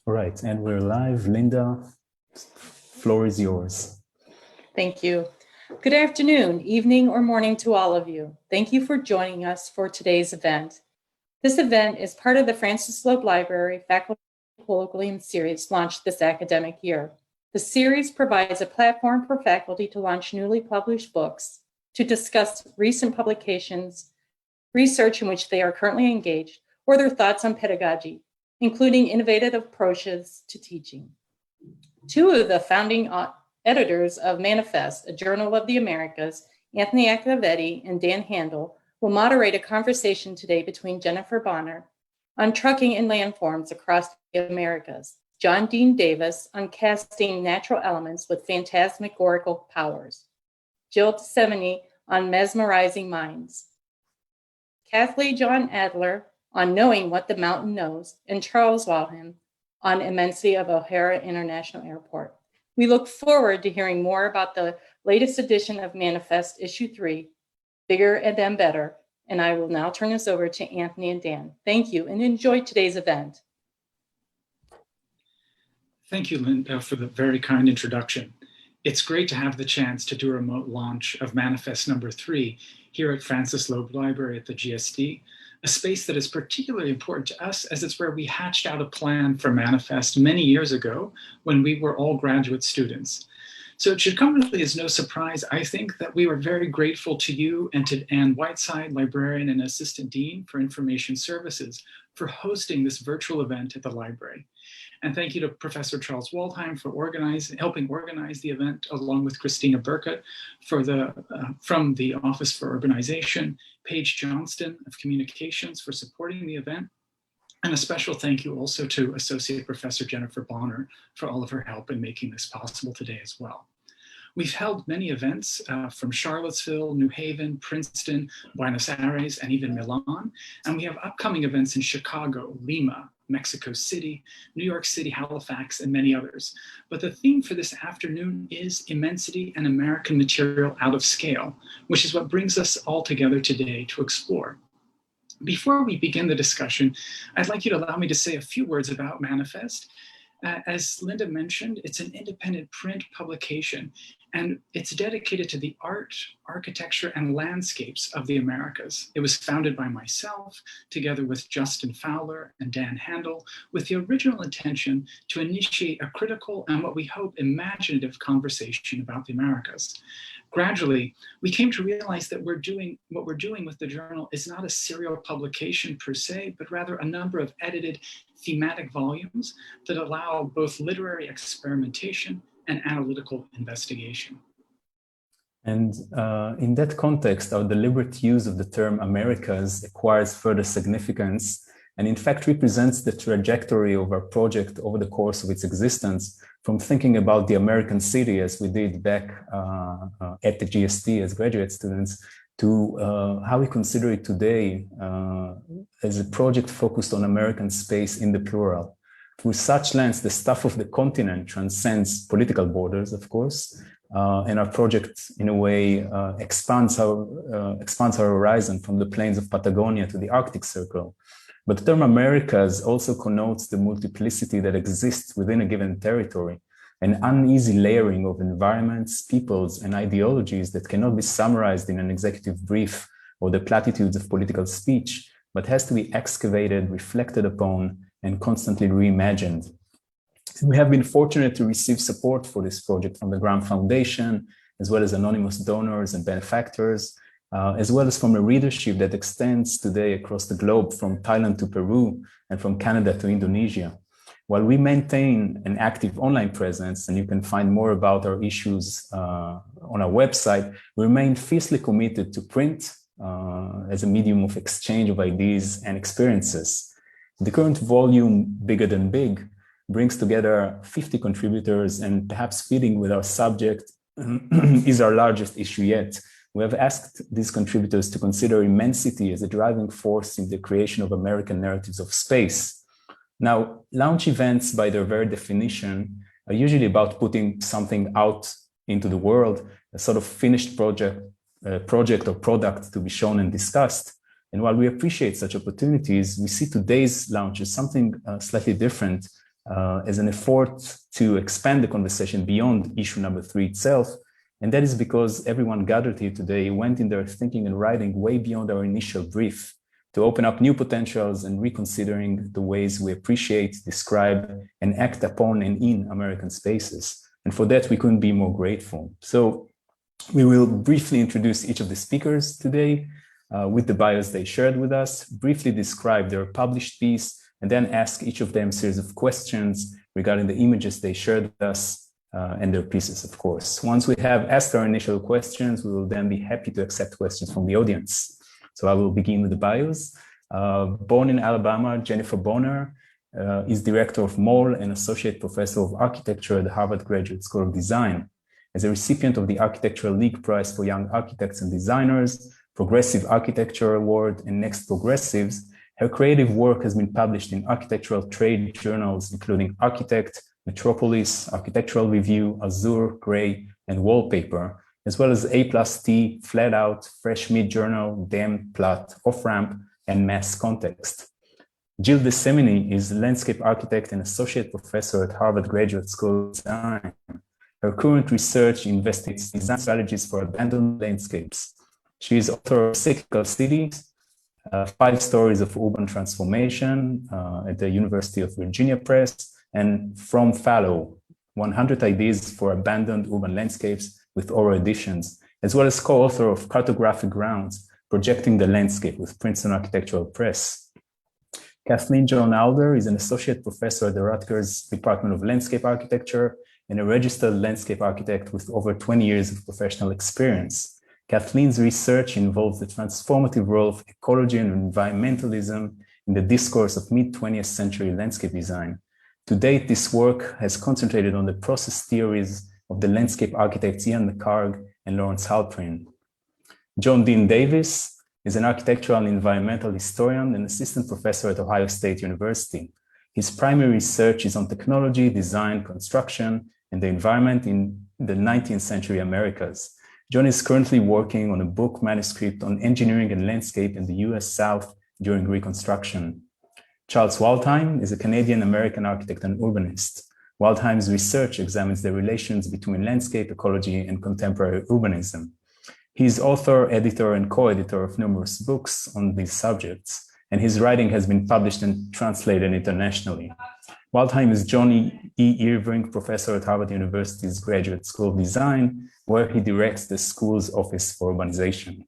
All right, and we're live. Linda, floor is yours. Thank you. Good afternoon, evening, or morning to all of you. Thank you for joining us for today's event. This event is part of the Francis Loeb Library Faculty Colloquium Series launched this academic year. The series provides a platform for faculty to launch newly published books, to discuss recent publications, research in which they are currently engaged, or their thoughts on pedagogy, including innovative approaches to teaching. Two of the founding editors of Manifest, a Journal of the Americas, Anthony Acciavatti and Dan Handel, will moderate a conversation today between Jennifer Bonner on trucking and landforms across the Americas, John Dean Davis on casting natural elements with phantasmagorical powers, Jill Desimini on mesmerizing minds, Kathleen John-Alder on knowing what the mountain knows, and Charles Waldheim on Immensity of O'Hare International Airport. We look forward to hearing more about the latest edition of Manifest Issue 3, Bigger and Then Better, and I will now turn this over to Anthony and Dan. Thank you, and enjoy today's event. Thank you, Linda, for the very kind introduction. It's great to have the chance to do a remote launch of Manifest number 3 here at Francis Loeb Library at the GSD, a space that is particularly important to us as it's where we hatched out a plan for Manifest many years ago when we were all graduate students. So it should come really as no surprise, I think, that we were very grateful to you and to Ann Whiteside, librarian and assistant dean for information services, for hosting this virtual event at the library. And thank you to Professor Charles Waldheim for helping organize the event, along with Christina Burkett from the Office for Urbanization, Paige Johnston of Communications for supporting the event, and a special thank you also to Associate Professor Jennifer Bonner for all of her help in making this possible today as well. We've held many events from Charlottesville, New Haven, Princeton, Buenos Aires, and even Milan. And we have upcoming events in Chicago, Lima, Mexico City, New York City, Halifax, and many others. But the theme for this afternoon is Immensity and American Material Out of Scale, which is what brings us all together today to explore. Before we begin the discussion, I'd like you to allow me to say a few words about Manifest. As Linda mentioned, it's an independent print publication, and it's dedicated to the art, architecture, and landscapes of the Americas. It was founded by myself, together with Justin Fowler and Dan Handel, with the original intention to initiate a critical and what we hope imaginative conversation about the Americas. Gradually, we came to realize that what we're doing with the journal is not a serial publication per se, but rather a number of edited thematic volumes that allow both literary experimentation and analytical investigation. And in that context, our deliberate use of the term Americas acquires further significance and in fact represents the trajectory of our project over the course of its existence, from thinking about the American city as we did back at the GSD as graduate students, to how we consider it today as a project focused on American space in the plural. Through such lens, the stuff of the continent transcends political borders, of course, and our project, in a way, expands our horizon from the plains of Patagonia to the Arctic Circle. But the term Americas also connotes the multiplicity that exists within a given territory, an uneasy layering of environments, peoples, and ideologies that cannot be summarized in an executive brief or the platitudes of political speech, but has to be excavated, reflected upon, and constantly reimagined. We have been fortunate to receive support for this project from the Graham Foundation, as well as anonymous donors and benefactors, as well as from a readership that extends today across the globe, from Thailand to Peru and from Canada to Indonesia. While we maintain an active online presence, and you can find more about our issues on our website, we remain fiercely committed to print as a medium of exchange of ideas and experiences. The current volume, Bigger Than Big, brings together 50 contributors, and perhaps fitting with our subject is our largest issue yet. We have asked these contributors to consider immensity as a driving force in the creation of American narratives of space. Now, launch events, by their very definition, are usually about putting something out into the world, a sort of finished project or product to be shown and discussed. And while we appreciate such opportunities, we see today's launch as something slightly different, as an effort to expand the conversation beyond issue number 3 itself. And that is because everyone gathered here today went in their thinking and writing way beyond our initial brief to open up new potentials and reconsidering the ways we appreciate, describe, and act upon and in American spaces. And for that, we couldn't be more grateful. So we will briefly introduce each of the speakers today with the bios they shared with us, briefly describe their published piece, and then ask each of them a series of questions regarding the images they shared with us and their pieces, of course. Once we have asked our initial questions, we will then be happy to accept questions from the audience. So I will begin with the bios. Born in Alabama, Jennifer Bonner is Director of Mall and Associate Professor of Architecture at the Harvard Graduate School of Design. As a recipient of the Architectural League Prize for Young Architects and Designers, Progressive Architecture Award, and Next Progressives, her creative work has been published in architectural trade journals, including Architect, Metropolis, Architectural Review, Azure, Gray, and Wallpaper, as well as A+T, Flat Out, Fresh Meat Journal, Dem, Plot, Off-Ramp, and Mass Context. Jill Desimini is landscape architect and associate professor at Harvard Graduate School of Design. Her current research investigates design strategies for abandoned landscapes. She is author of Cyclical Cities, 5 Stories of Urban Transformation at the University of Virginia Press, and From Fallow, 100 Ideas for Abandoned Urban Landscapes with oral editions, as well as co-author of Cartographic Grounds, Projecting the Landscape with Princeton Architectural Press. Kathleen John-Alder is an associate professor at the Rutgers Department of Landscape Architecture and a registered landscape architect with over 20 years of professional experience. Kathleen's research involves the transformative role of ecology and environmentalism in the discourse of mid-20th century landscape design. To date, this work has concentrated on the process theories of the landscape architects Ian McHarg and Lawrence Halprin. John Dean Davis is an architectural and environmental historian and assistant professor at Ohio State University. His primary research is on technology, design, construction, and the environment in the 19th century Americas. John is currently working on a book manuscript on engineering and landscape in the US South during Reconstruction. Charles Waldheim is a Canadian-American architect and urbanist. Waldheim's research examines the relations between landscape ecology and contemporary urbanism. He is author, editor, and co-editor of numerous books on these subjects, and his writing has been published and translated internationally. Waldheim is John E. Irving Professor at Harvard University's Graduate School of Design, where he directs the school's Office for Urbanization.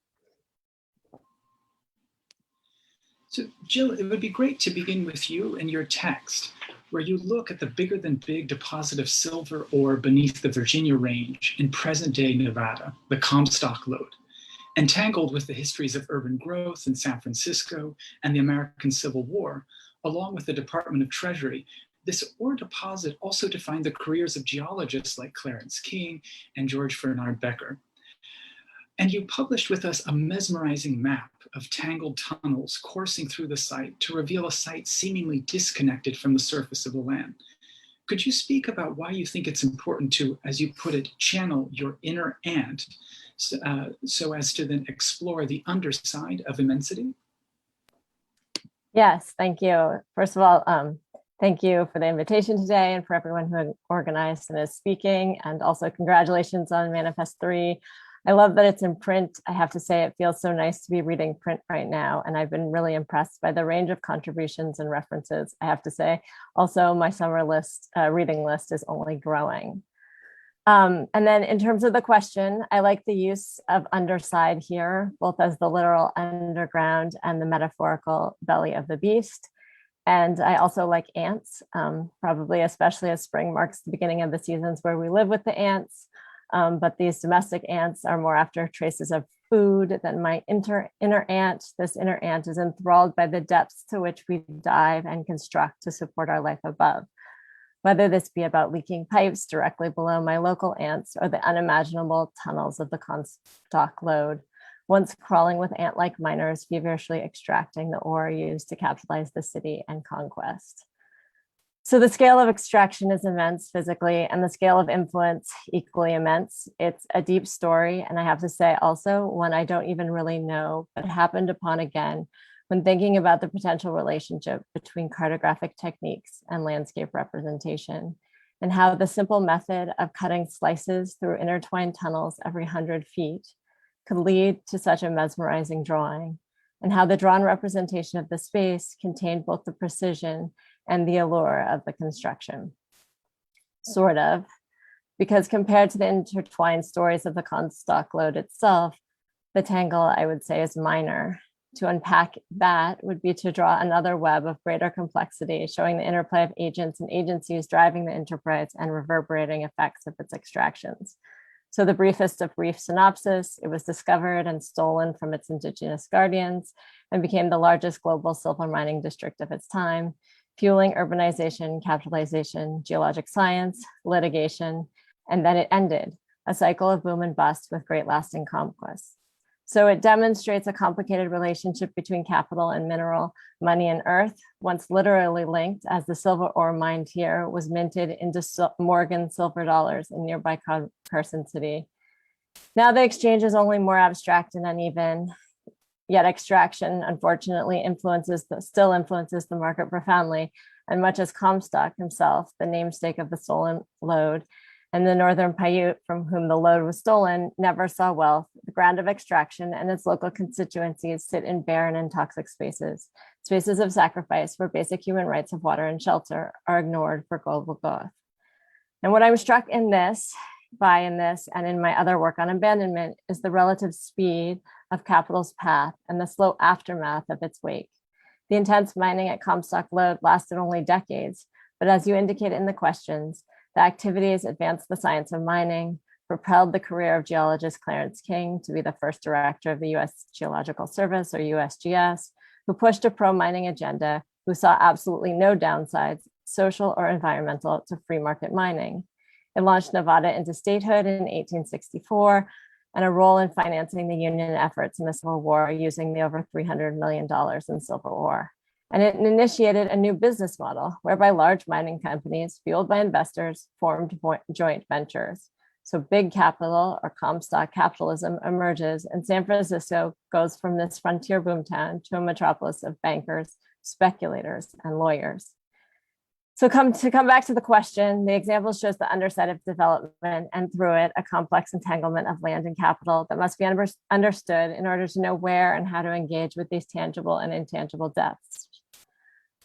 So, Jill, it would be great to begin with you and your text, where you look at the bigger than big deposit of silver ore beneath the Virginia Range in present-day Nevada, the Comstock Lode, entangled with the histories of urban growth in San Francisco and the American Civil War, along with the Department of Treasury. This ore deposit also defined the careers of geologists like Clarence King and George Fernand Becker. And you published with us a mesmerizing map of tangled tunnels coursing through the site to reveal a site seemingly disconnected from the surface of the land. Could you speak about why you think it's important to, as you put it, channel your inner ant so as to then explore the underside of immensity? Yes, thank you. First of all, thank you for the invitation today and for everyone who organized and is speaking. And also congratulations on Manifest 3. I love that it's in print. I have to say it feels so nice to be reading print right now. And I've been really impressed by the range of contributions and references, I have to say. Also, my summer reading list is only growing. And then in terms of the question, I like the use of underside here, both as the literal underground and the metaphorical belly of the beast. And I also like ants, probably especially as spring marks the beginning of the seasons where we live with the ants. But these domestic ants are more after traces of food than my inner ant. This inner ant is enthralled by the depths to which we dive and construct to support our life above. Whether this be about leaking pipes directly below my local ants or the unimaginable tunnels of the Comstock Lode, once crawling with ant-like miners feverishly extracting the ore used to capitalize the city and conquest. So the scale of extraction is immense physically, and the scale of influence equally immense. It's a deep story, and I have to say also one I don't even really know, but happened upon again when thinking about the potential relationship between cartographic techniques and landscape representation, and how the simple method of cutting slices through intertwined tunnels every 100 feet could lead to such a mesmerizing drawing, and how the drawn representation of the space contained both the precision and the allure of the construction. Sort of, because compared to the intertwined stories of the Comstock lode itself, the tangle, I would say, is minor. To unpack that would be to draw another web of greater complexity, showing the interplay of agents and agencies driving the enterprise and reverberating effects of its extractions. So the briefest of brief synopsis, it was discovered and stolen from its indigenous guardians and became the largest global silver mining district of its time, fueling urbanization, capitalization, geologic science, litigation, and then it ended, a cycle of boom and bust with great lasting conquests. So it demonstrates a complicated relationship between capital and mineral, money and earth, once literally linked, as the silver ore mined here was minted into Morgan silver dollars in nearby Carson City. Now the exchange is only more abstract and uneven, yet extraction, unfortunately, still influences the market profoundly, and much as Comstock himself, the namesake of the stolen lode, and the Northern Paiute, from whom the lode was stolen, never saw wealth. The ground of extraction and its local constituencies sit in barren and toxic spaces of sacrifice where basic human rights of water and shelter are ignored for global growth. And what I'm struck by in this and in my other work on abandonment is the relative speed of capital's path and the slow aftermath of its wake. The intense mining at Comstock lode lasted only decades, but as you indicate in the questions, the activities advanced the science of mining, propelled the career of geologist Clarence King to be the first director of the U.S. Geological Service, or USGS, who pushed a pro-mining agenda, who saw absolutely no downsides, social or environmental, to free market mining. It launched Nevada into statehood in 1864 and a role in financing the Union efforts in the Civil War using the over $300 million in silver ore. And it initiated a new business model whereby large mining companies, fueled by investors, formed joint ventures. So big capital, or Comstock capitalism, emerges, and San Francisco goes from this frontier boomtown to a metropolis of bankers, speculators, and lawyers. So to come back to the question, the example shows the underside of development and through it, a complex entanglement of land and capital that must be understood in order to know where and how to engage with these tangible and intangible depths.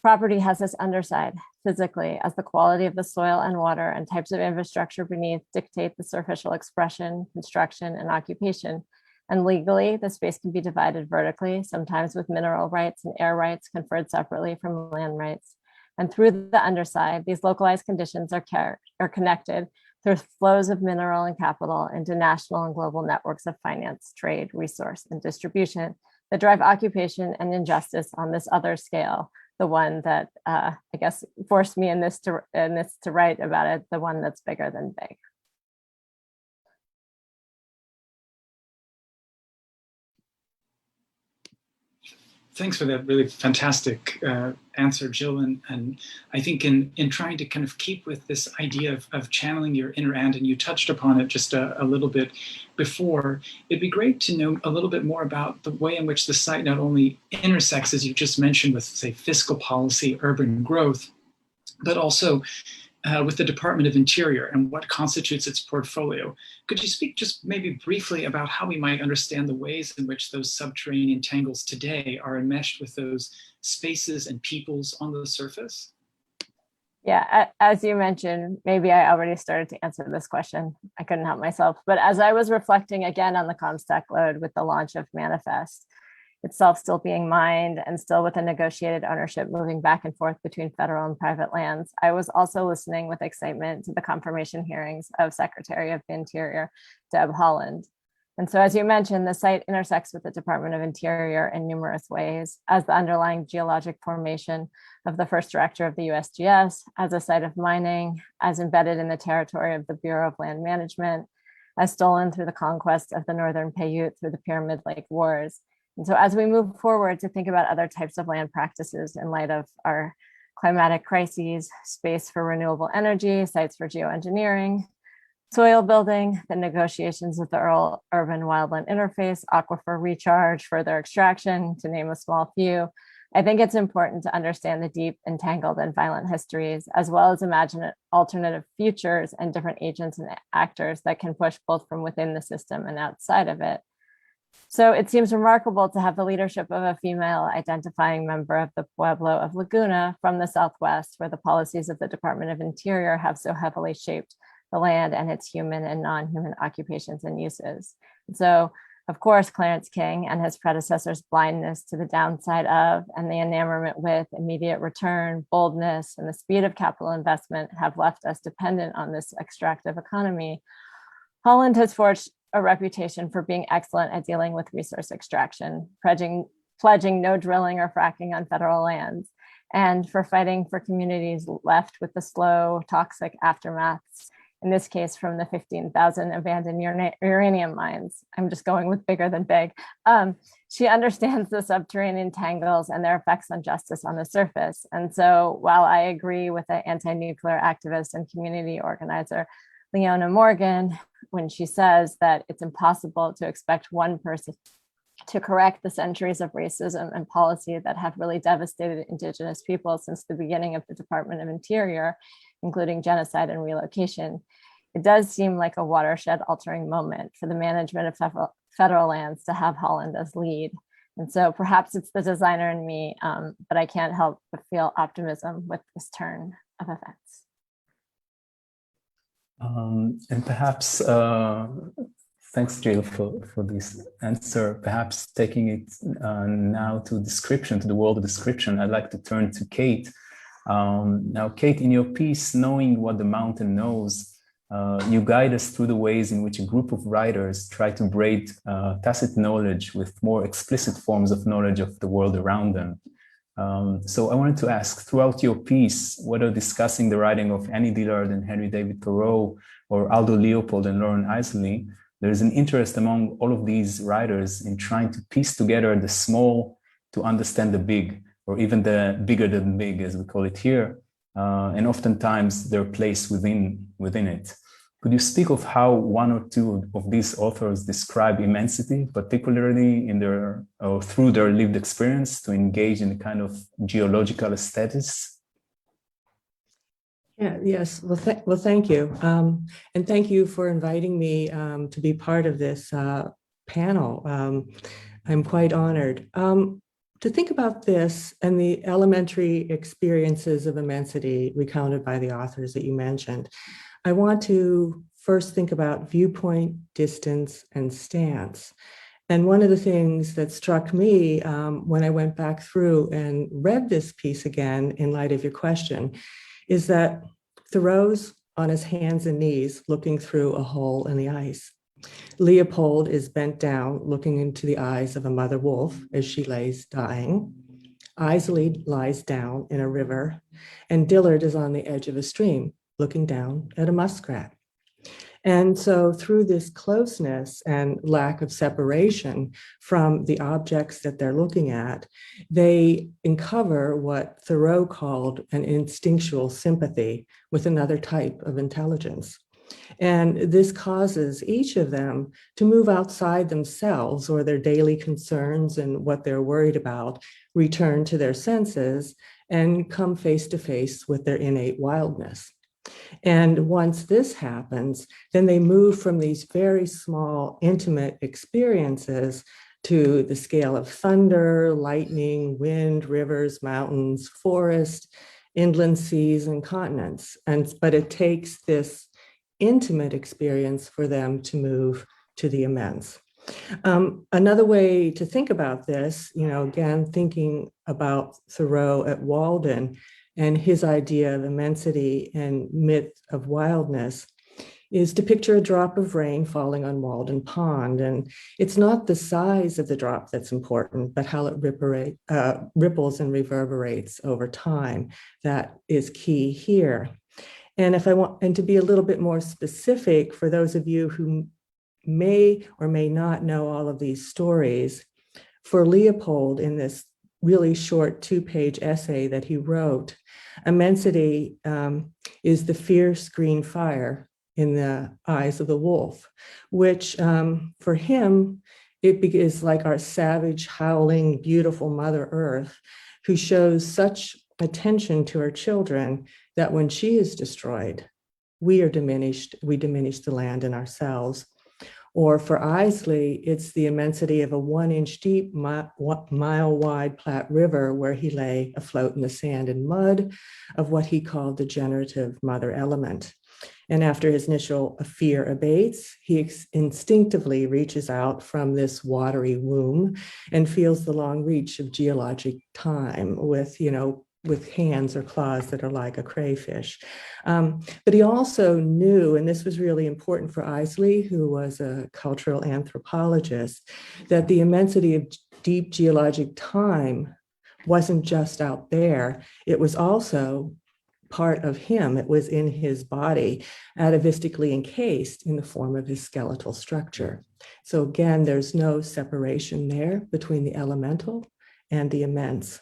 Property has this underside physically, as the quality of the soil and water and types of infrastructure beneath dictate the superficial expression, construction, and occupation. And legally, the space can be divided vertically, sometimes with mineral rights and air rights conferred separately from land rights. And through the underside, these localized conditions are connected through flows of mineral and capital into national and global networks of finance, trade, resource, and distribution that drive occupation and injustice on this other scale, the one that I guess forced me in this to write about it, the one that's bigger than big. Thanks for that really fantastic answer, Jill. And I think in trying to kind of keep with this idea of channeling your inner and you touched upon it just a little bit before, it'd be great to know a little bit more about the way in which the site not only intersects, as you just mentioned, with, say, fiscal policy, urban growth, but also with the Department of Interior and what constitutes its portfolio. Could you speak just maybe briefly about how we might understand the ways in which those subterranean tangles today are enmeshed with those spaces and peoples on the surface? Yeah, as you mentioned, maybe I already started to answer this question. I couldn't help myself. But as I was reflecting again on the Comstock lode with the launch of Manifest, itself still being mined and still with a negotiated ownership moving back and forth between federal and private lands, I was also listening with excitement to the confirmation hearings of Secretary of the Interior, Deb Haaland. And so, as you mentioned, the site intersects with the Department of Interior in numerous ways as the underlying geologic formation of the first director of the USGS, as a site of mining, as embedded in the territory of the Bureau of Land Management, as stolen through the conquest of the Northern Paiute through the Pyramid Lake Wars. And so as we move forward to think about other types of land practices in light of our climatic crises, space for renewable energy, sites for geoengineering, soil building, the negotiations with the urban wildland interface, aquifer recharge, further extraction, to name a small few. I think it's important to understand the deep, entangled, and violent histories, as well as imagine alternative futures and different agents and actors that can push both from within the system and outside of it. So it seems remarkable to have the leadership of a female identifying member of the Pueblo of Laguna from the Southwest, where the policies of the Department of Interior have so heavily shaped the land and its human and non-human occupations and uses. And so, of course, Clarence King and his predecessors' blindness to the downside of and the enamorment with immediate return, boldness, and the speed of capital investment have left us dependent on this extractive economy. Holland has forged a reputation for being excellent at dealing with resource extraction, pledging no drilling or fracking on federal lands, and for fighting for communities left with the slow, toxic aftermaths, in this case from the 15,000 abandoned uranium mines. I'm just going with bigger than big. She understands the subterranean tangles and their effects on justice on the surface. And so while I agree with the anti-nuclear activist and community organizer, Leona Morgan, when she says that it's impossible to expect one person to correct the centuries of racism and policy that have really devastated Indigenous people since the beginning of the Department of Interior, including genocide and relocation, it does seem like a watershed altering moment for the management of federal lands to have Holland as lead. And so perhaps it's the designer in me, but I can't help but feel optimism with this turn of events. And perhaps, thanks, Jill, for this answer. Perhaps taking it now to description, to the world of description, I'd like to turn to Kate. Now, Kate, in your piece, Knowing What the Mountain Knows, you guide us through the ways in which a group of writers try to braid tacit knowledge with more explicit forms of knowledge of the world around them. So I wanted to ask, throughout your piece, whether discussing the writing of Annie Dillard and Henry David Thoreau, or Aldo Leopold and Lauren Isley, there is an interest among all of these writers in trying to piece together the small to understand the big, or even the bigger than big, as we call it here, and oftentimes their place within it. Could you speak of how one or two of these authors describe immensity, particularly in their or through their lived experience, to engage in a kind of geological aesthetics? Yeah, yes. Well, thank you. And thank you for inviting me to be part of this panel. I'm quite honored. To think about this and the elementary experiences of immensity recounted by the authors that you mentioned, I want to first think about viewpoint, distance, and stance. And one of the things that struck me when I went back through and read this piece again in light of your question is that Thoreau's on his hands and knees looking through a hole in the ice. Leopold is bent down looking into the eyes of a mother wolf as she lays dying. Isley lies down in a river, and Dillard is on the edge of a stream looking down at a muskrat. And so through this closeness and lack of separation from the objects that they're looking at, they uncover what Thoreau called an instinctual sympathy with another type of intelligence. And this causes each of them to move outside themselves or their daily concerns and what they're worried about, return to their senses, and come face to face with their innate wildness. And once this happens, then they move from these very small, intimate experiences to the scale of thunder, lightning, wind, rivers, mountains, forest, inland seas, and continents. But it takes this intimate experience for them to move to the immense. Another way to think about this, again, thinking about Thoreau at Walden and his idea of immensity and myth of wildness, is to picture a drop of rain falling on Walden Pond. And it's not the size of the drop that's important, but how it ripples and reverberates over time. That is key here. And to be a little bit more specific for those of you who may or may not know all of these stories, for Leopold in this really short 2-page essay that he wrote, immensity is the fierce green fire in the eyes of the wolf, which for him, it is like our savage, howling, beautiful Mother Earth, who shows such attention to her children that when she is destroyed, we are diminished, we diminish the land and ourselves. Or for Isley, it's the immensity of a 1-inch deep, mile-wide Platte River where he lay afloat in the sand and mud of what he called the generative mother element. And after his initial fear abates, he instinctively reaches out from this watery womb and feels the long reach of geologic time with hands or claws that are like a crayfish. But he also knew, and this was really important for Isley, who was a cultural anthropologist, that the immensity of deep geologic time wasn't just out there, it was also part of him. It was in his body, atavistically encased in the form of his skeletal structure. So again, there's no separation there between the elemental and the immense.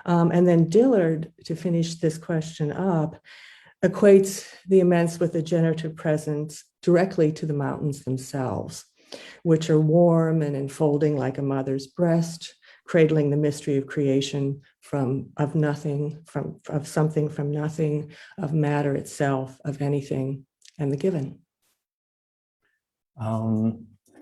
And then Dillard, to finish this question up, equates the immense with a generative presence directly to the mountains themselves, which are warm and enfolding like a mother's breast, cradling the mystery of creation of nothing, of something from nothing, of matter itself, of anything, and the given.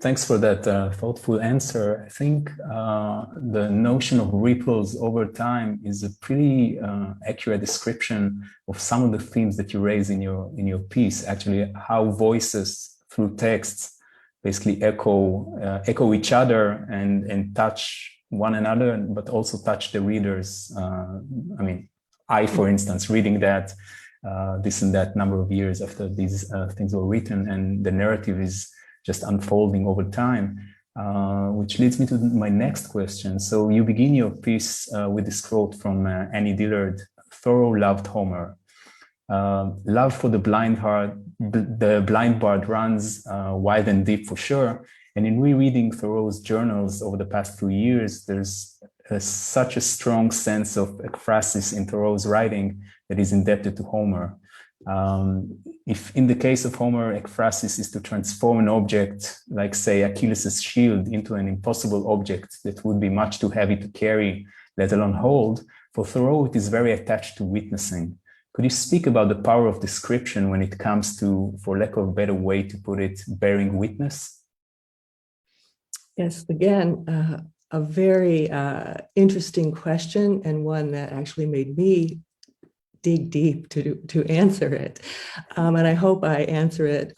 Thanks for that thoughtful answer. I think the notion of ripples over time is a pretty accurate description of some of the themes that you raise in your piece. Actually, how voices through texts basically echo each other and touch one another, but also touch the readers. I, for instance, reading that this and that number of years after these things were written, and the narrative is just unfolding over time, which leads me to my next question. So you begin your piece with this quote from Annie Dillard: "Thoreau loved Homer. Love for the blind bard runs wide and deep for sure." And in rereading Thoreau's journals over the past few years, there's such a strong sense of ekphrasis in Thoreau's writing that is indebted to Homer. If in the case of Homer, ekphrasis is to transform an object, like say Achilles' shield, into an impossible object that would be much too heavy to carry, let alone hold, for Thoreau it is very attached to witnessing. Could you speak about the power of description when it comes to, for lack of a better way to put it, bearing witness? Yes, again, a very interesting question, and one that actually made me dig deep to answer it. And I hope I answer it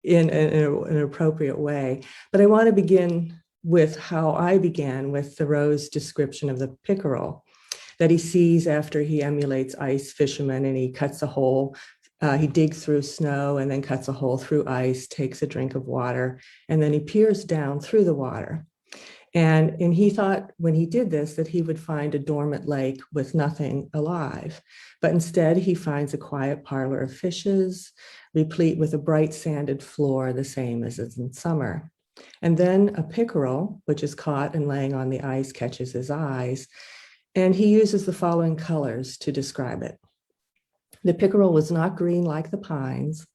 in an appropriate way. But I want to begin with how I began with Thoreau's description of the pickerel that he sees after he emulates ice fishermen, and he cuts a hole. He digs through snow and then cuts a hole through ice, takes a drink of water, and then he peers down through the water. And he thought when he did this that he would find a dormant lake with nothing alive. But instead, he finds a quiet parlor of fishes, replete with a bright sanded floor, the same as in summer. And then a pickerel, which is caught and laying on the ice, catches his eyes. And he uses the following colors to describe it. The pickerel was not green like the pines,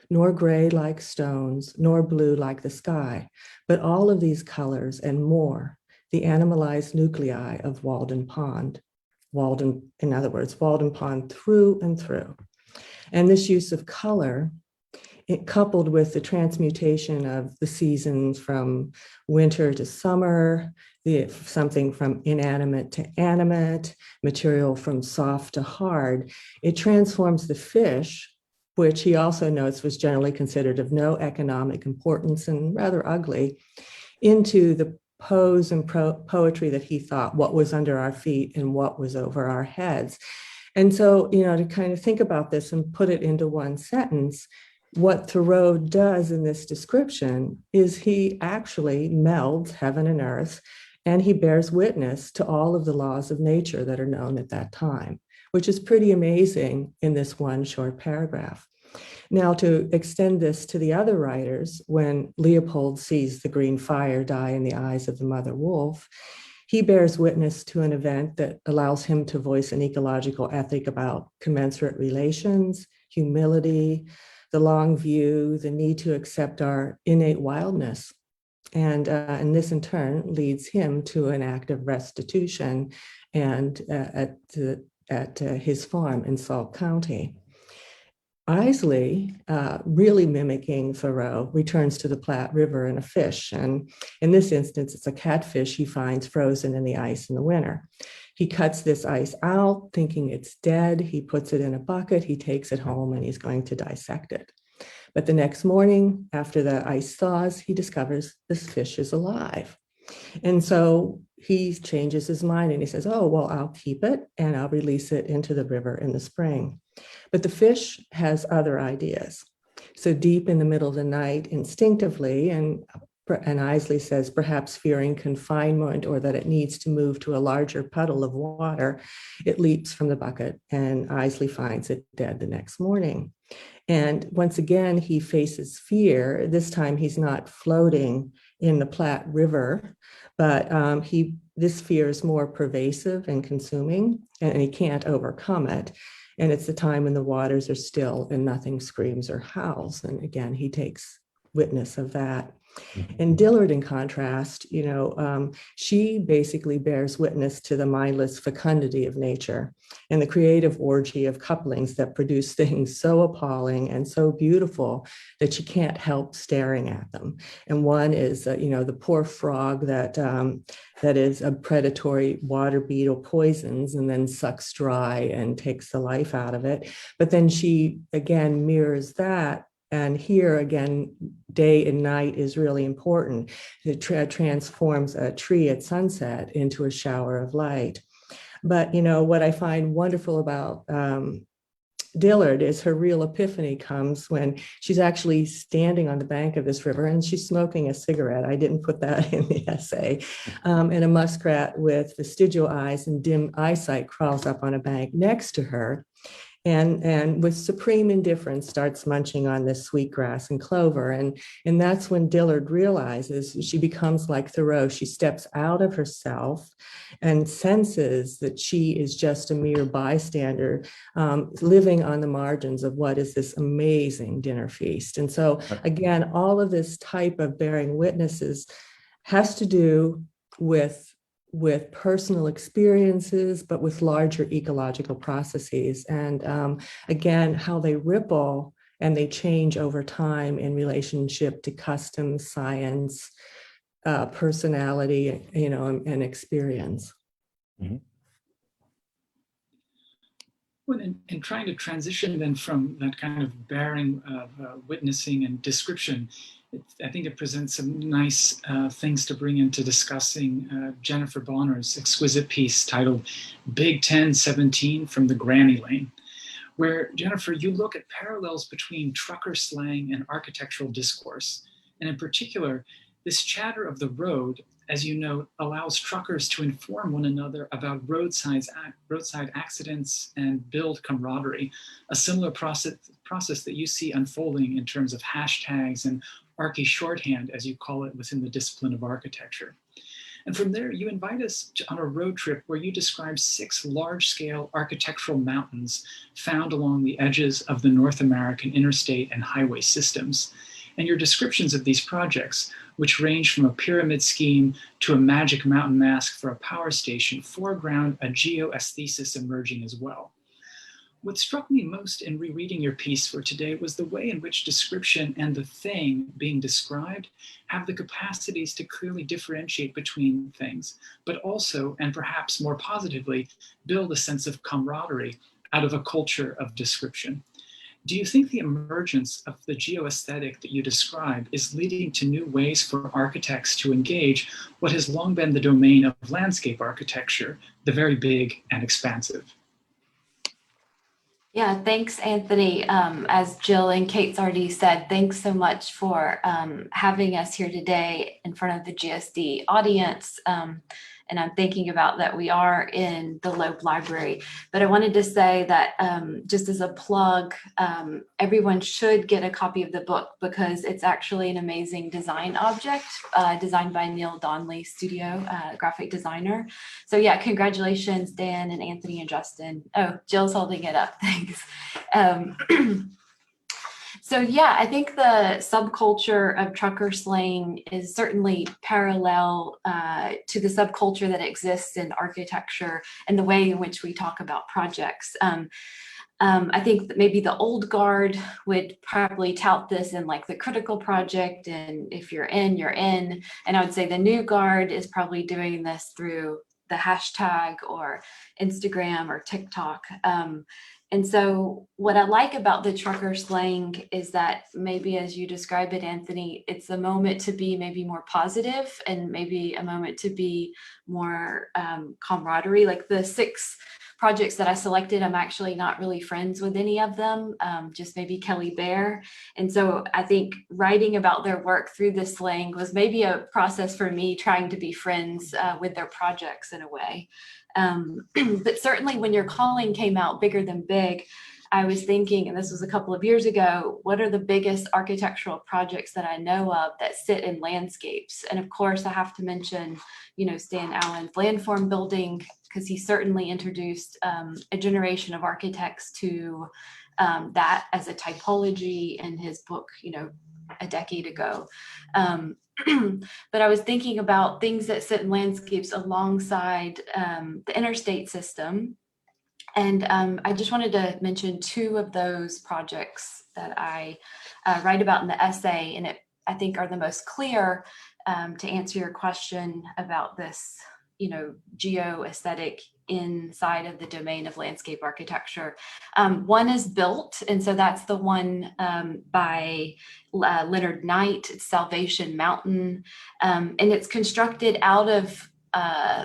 nor gray like stones, nor blue like the sky, but all of these colors and more, the animalized nuclei of Walden Pond. In other words, Walden Pond through and through. And this use of color, it coupled with the transmutation of the seasons from winter to summer, something from inanimate to animate, material from soft to hard, it transforms the fish, which he also notes was generally considered of no economic importance and rather ugly, into the pose and poetry that he thought what was under our feet and what was over our heads. And so, to kind of think about this and put it into one sentence, what Thoreau does in this description is he actually melds heaven and earth, and he bears witness to all of the laws of nature that are known at that time, which is pretty amazing in this one short paragraph. Now, to extend this to the other writers, when Leopold sees the green fire die in the eyes of the mother wolf, he bears witness to an event that allows him to voice an ecological ethic about commensurate relations, humility, the long view, the need to accept our innate wildness. And this in turn leads him to an act of restitution and at his farm in Sauk County. Isley, really mimicking Thoreau, returns to the Platte River in a fish. And in this instance, it's a catfish he finds frozen in the ice in the winter. He cuts this ice out, thinking it's dead. He puts it in a bucket, he takes it home, and he's going to dissect it. But the next morning, after the ice thaws, he discovers this fish is alive. And so he changes his mind and he says, oh, well, I'll keep it and I'll release it into the river in the spring. But the fish has other ideas. So deep in the middle of the night, instinctively, and Isley says, perhaps fearing confinement or that it needs to move to a larger puddle of water, it leaps from the bucket and Isley finds it dead the next morning. And once again, he faces fear. This time he's not floating in the Platte River, but this fear is more pervasive and consuming, and he can't overcome it. And it's the time when the waters are still and nothing screams or howls. And again, he takes witness of that. And Dillard, in contrast, she basically bears witness to the mindless fecundity of nature and the creative orgy of couplings that produce things so appalling and so beautiful that you can't help staring at them. And one is, the poor frog that is a predatory water beetle poisons and then sucks dry and takes the life out of it. But then she, again, mirrors that. And here again, day and night is really important. It transforms a tree at sunset into a shower of light. But what I find wonderful about Dillard is her real epiphany comes when she's actually standing on the bank of this river and she's smoking a cigarette. I didn't put that in the essay. And a muskrat with vestigial eyes and dim eyesight crawls up on a bank next to her. And with supreme indifference starts munching on this sweetgrass and clover. And that's when Dillard realizes she becomes like Thoreau. She steps out of herself and senses that she is just a mere bystander, living on the margins of what is this amazing dinner feast. And so again, all of this type of bearing witnesses has to do with personal experiences, but with larger ecological processes. And again, how they ripple and they change over time in relationship to customs, science, personality, and experience. Mm-hmm. Well, in trying to transition then from that kind of bearing of witnessing and description, I think it presents some nice things to bring into discussing Jennifer Bonner's exquisite piece titled Big 1017 from the Granny Lane, where, Jennifer, you look at parallels between trucker slang and architectural discourse. And in particular, this chatter of the road, as you note, allows truckers to inform one another about roadside accidents and build camaraderie, a similar process that you see unfolding in terms of hashtags and archy shorthand, as you call it, within the discipline of architecture. And from there, you invite us on a road trip where you describe 6 large-scale architectural mountains found along the edges of the North American interstate and highway systems. And your descriptions of these projects, which range from a pyramid scheme to a magic mountain mask for a power station, foreground a geoaesthesis emerging as well. What struck me most in rereading your piece for today was the way in which description and the thing being described have the capacities to clearly differentiate between things, but also, and perhaps more positively, build a sense of camaraderie out of a culture of description. Do you think the emergence of the geoaesthetic that you describe is leading to new ways for architects to engage what has long been the domain of landscape architecture, the very big and expansive? Yeah, thanks, Anthony. As Jill and Kate's already said, thanks so much for having us here today in front of the GSD audience. And I'm thinking about that we are in the Loeb Library. But I wanted to say that just as a plug, everyone should get a copy of the book because it's actually an amazing design object designed by Neil Donnelly Studio, graphic designer. So yeah, congratulations, Dan and Anthony and Justin. Oh, Jill's holding it up, thanks. So yeah, I think the subculture of trucker slang is certainly parallel to the subculture that exists in architecture and the way in which we talk about projects. I think that maybe the old guard would probably tout this in like the critical project, and if you're in, you're in. And I would say the new guard is probably doing this through the hashtag or Instagram or TikTok. And so what I like about the trucker slang is that maybe as you describe it, Anthony, it's a moment to be maybe more positive and maybe a moment to be more camaraderie. Like the 6 projects that I selected, I'm actually not really friends with any of them, just maybe Kelly Bear. And so I think writing about their work through this slang was maybe a process for me trying to be friends with their projects in a way. But certainly when your calling came out, Bigger Than Big, I was thinking, and this was a couple of years ago, what are the biggest architectural projects that I know of that sit in landscapes? And of course, I have to mention, Stan Allen's landform building, because he certainly introduced a generation of architects to that as a typology in his book, a decade ago. But I was thinking about things that sit in landscapes alongside the interstate system. And I just wanted to mention 2 of those projects that I write about in the essay, and I think are the most clear to answer your question about this, geoaesthetic inside of the domain of landscape architecture. One is Built, and so that's the one by Leonard Knight. It's Salvation Mountain, and it's constructed out of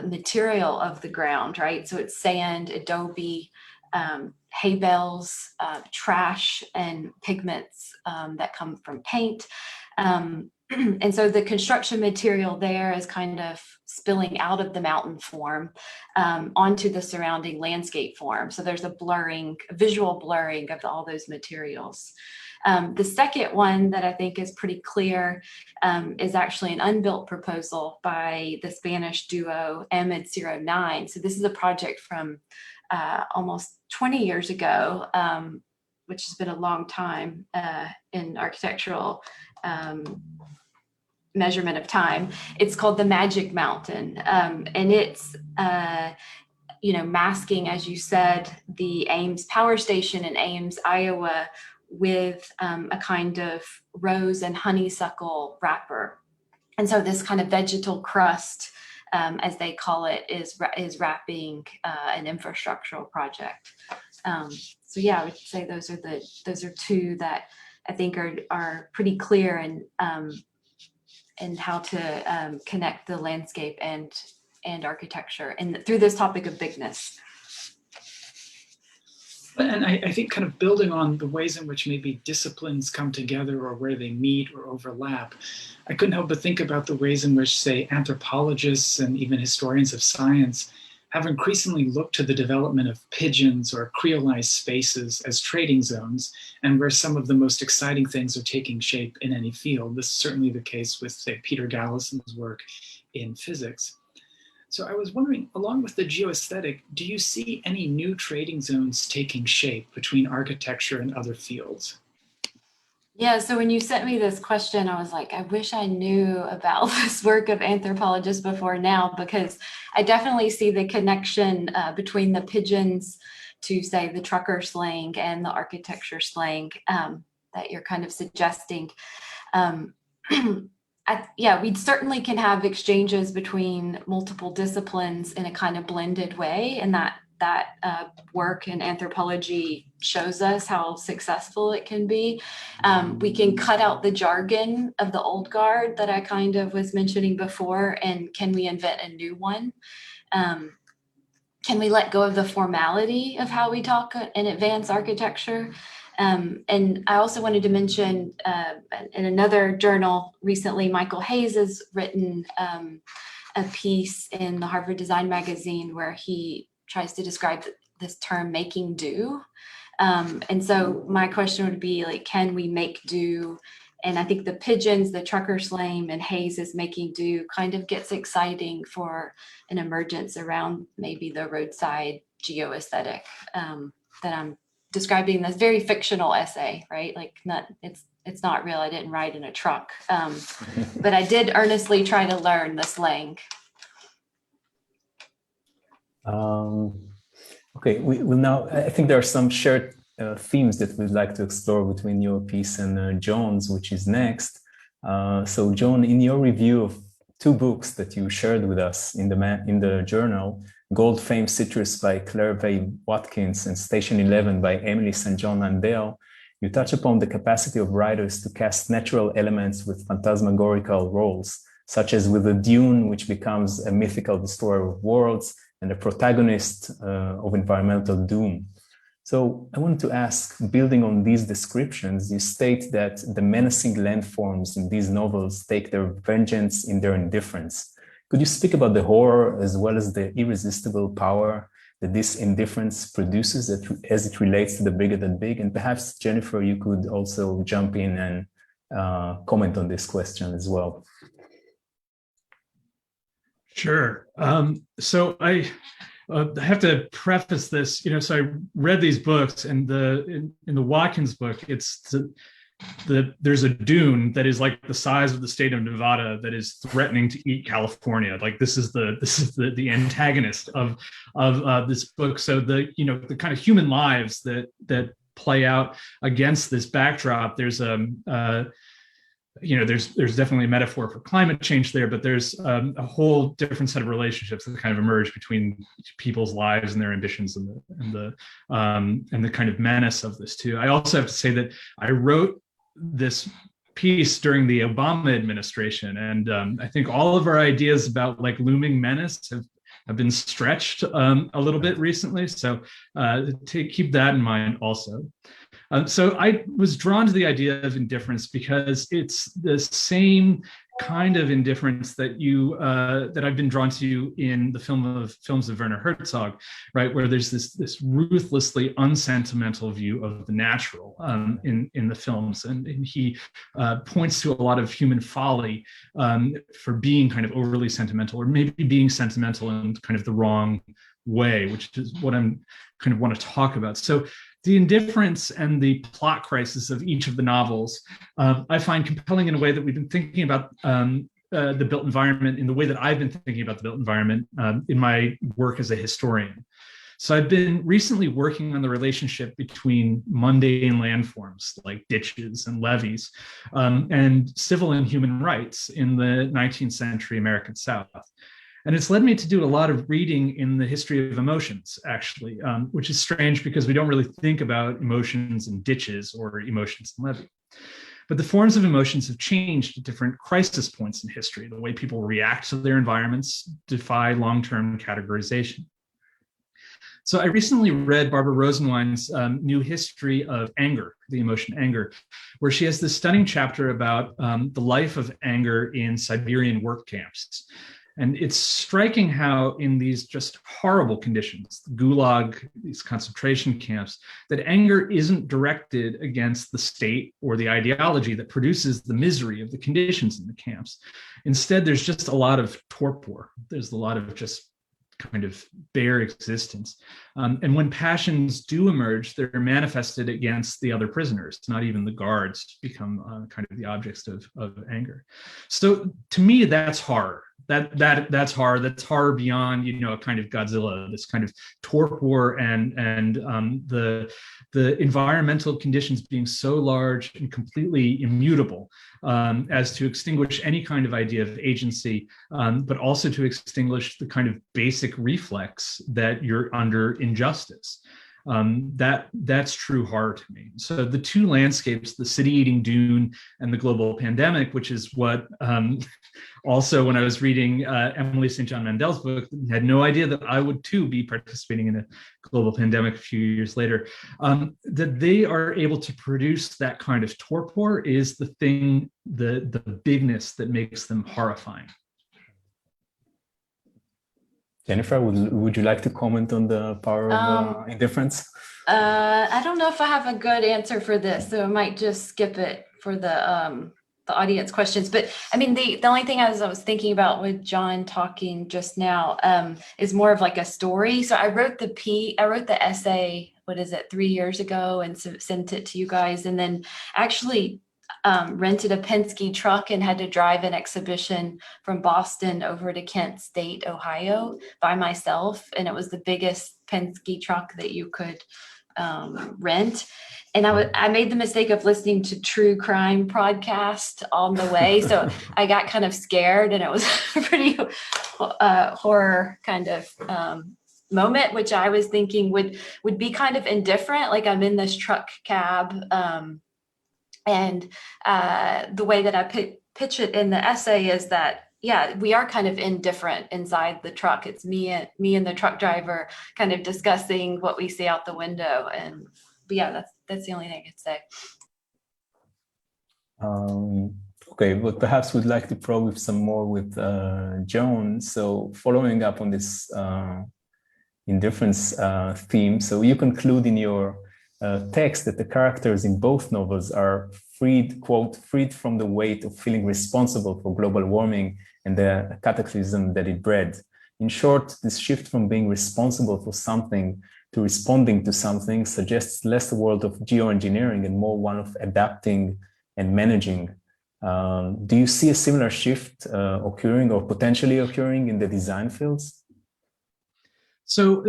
material of the ground, right? So it's sand, adobe, hay bales, trash, and pigments that come from paint. And so the construction material there is kind of spilling out of the mountain form onto the surrounding landscape form. So there's a visual blurring of all those materials. The second one that I think is pretty clear is actually an unbuilt proposal by the Spanish duo Immensity. So this is a project from almost 20 years ago, which has been a long time in architectural measurement of time. It's called the Magic Mountain, and it's masking, as you said, the Ames Power Station in Ames, Iowa, with a kind of rose and honeysuckle wrapper. And so this kind of vegetal crust, as they call it, is wrapping an infrastructural project. So yeah, I would say those are 2 that I think are pretty clear and how to connect the landscape and architecture and through this topic of bigness. And I think kind of building on the ways in which maybe disciplines come together or where they meet or overlap, I couldn't help but think about the ways in which, say, anthropologists and even historians of science have increasingly looked to the development of pigeons or creolized spaces as trading zones, and where some of the most exciting things are taking shape in any field. This is certainly the case with, say, Peter Gallison's work in physics. So I was wondering, along with the geoaesthetic, do you see any new trading zones taking shape between architecture and other fields? Yeah, so when you sent me this question, I was like, I wish I knew about this work of anthropologists before now, because I definitely see the connection between the pigeons to, say, the trucker slang and the architecture slang that you're kind of suggesting. We certainly can have exchanges between multiple disciplines in a kind of blended way, and that work in anthropology shows us how successful it can be. We can cut out the jargon of the old guard that I kind of was mentioning before, and can we invent a new one? Can we let go of the formality of how we talk in advanced architecture? And I also wanted to mention in another journal recently, Michael Hayes has written a piece in the Harvard Design magazine where he tries to describe this term making do. And so my question would be, like, can we make do? And I think the pigeons, the trucker slang, and Hayes is making do kind of gets exciting for an emergence around maybe the roadside geoaesthetic that I'm describing this very fictional essay, right? Like it's not real. I didn't ride in a truck, but I did earnestly try to learn the slang. Okay, we will now, I think there are some shared themes that we'd like to explore between your piece and John's, which is next. So John, in your review of two books that you shared with us in the journal, Gold Fame Citrus by Claire Vaye Watkins and Station 11 by Emily St. John Handel, you touch upon the capacity of writers to cast natural elements with phantasmagorical roles, such as with the Dune, which becomes a mythical destroyer of worlds, and the protagonist of environmental doom. So I wanted to ask, building on these descriptions, you state that the menacing landforms in these novels take their vengeance in their indifference. Could you speak about the horror as well as the irresistible power that this indifference produces as it relates to the bigger than big? And perhaps, Jennifer, you could also jump in and comment on this question as well. Sure. So I have to preface this, so I read these books, and in the Watkins book, there's a dune that is like the size of the state of Nevada that is threatening to eat California. Like this is the antagonist of this book. So the kind of human lives that play out against this backdrop. There's there's definitely a metaphor for climate change there, but there's a whole different set of relationships that kind of emerge between people's lives and their ambitions and the kind of menace of this too. I also have to say that I wrote this piece during the Obama administration, and I think all of our ideas about like looming menace have been stretched a little bit recently. So keep that in mind also. So I was drawn to the idea of indifference because it's the same kind of indifference that I've been drawn to in the films of Werner Herzog, right, where there's this ruthlessly unsentimental view of the natural in the films, and he points to a lot of human folly for being kind of overly sentimental, or maybe being sentimental in kind of the wrong way, which is what I'm kind of want to talk about. So the indifference and the plot crisis of each of the novels, I find compelling in a way that we've been thinking about the built environment in the way that I've been thinking about the built environment in my work as a historian. So I've been recently working on the relationship between mundane landforms like ditches and levees and civil and human rights in the 19th century American South. And it's led me to do a lot of reading in the history of emotions, actually, which is strange because we don't really think about emotions in ditches or emotions in levee. But the forms of emotions have changed at different crisis points in history. The way people react to their environments defy long-term categorization. So I recently read Barbara Rosenwein's new history of anger, the emotion anger, where she has this stunning chapter about the life of anger in Siberian work camps. And it's striking how in these just horrible conditions, the gulag, these concentration camps, that anger isn't directed against the state or the ideology that produces the misery of the conditions in the camps. Instead, there's just a lot of torpor. There's a lot of just kind of bare existence. And when passions do emerge, they're manifested against the other prisoners. Not even the guards become kind of the objects of anger. So to me, that's horror. That's horror. That's horror beyond, a kind of Godzilla, this kind of torpor and the environmental conditions being so large and completely immutable as to extinguish any kind of idea of agency, but also to extinguish the kind of basic reflex that you're under injustice. That's true horror to me. So the two landscapes, the city-eating dune and the global pandemic, which is what also when I was reading Emily St. John Mandel's book, had no idea that I would too be participating in a global pandemic a few years later, that they are able to produce that kind of torpor is the thing, the bigness that makes them horrifying. Jennifer, would you like to comment on the power of indifference? I don't know if I have a good answer for this, so I might just skip it for the audience questions. But I mean, the only thing I was thinking about with John talking just now is more of like a story. So I wrote the essay what is it, 3 years ago, and sent it to you guys, and then actually rented a Penske truck and had to drive an exhibition from Boston over to Kent State, Ohio by myself. And it was the biggest Penske truck that you could rent. And I made the mistake of listening to true crime podcast on the way. So I got kind of scared, and it was a pretty horror kind of moment, which I was thinking would be kind of indifferent. Like, I'm in this truck cab, and the way that I pitch it in the essay is that, yeah, we are kind of indifferent inside the truck. It's me and the truck driver kind of discussing what we see out the window. But yeah, that's the only thing I could say. Okay, but perhaps we'd like to probe some more with Joan. So following up on this indifference theme, so you conclude in your text that the characters in both novels are freed, quote, freed from the weight of feeling responsible for global warming and the cataclysm that it bred. In short, this shift from being responsible for something to responding to something suggests less a world of geoengineering and more one of adapting and managing. Do you see a similar shift occurring or potentially occurring in the design fields? So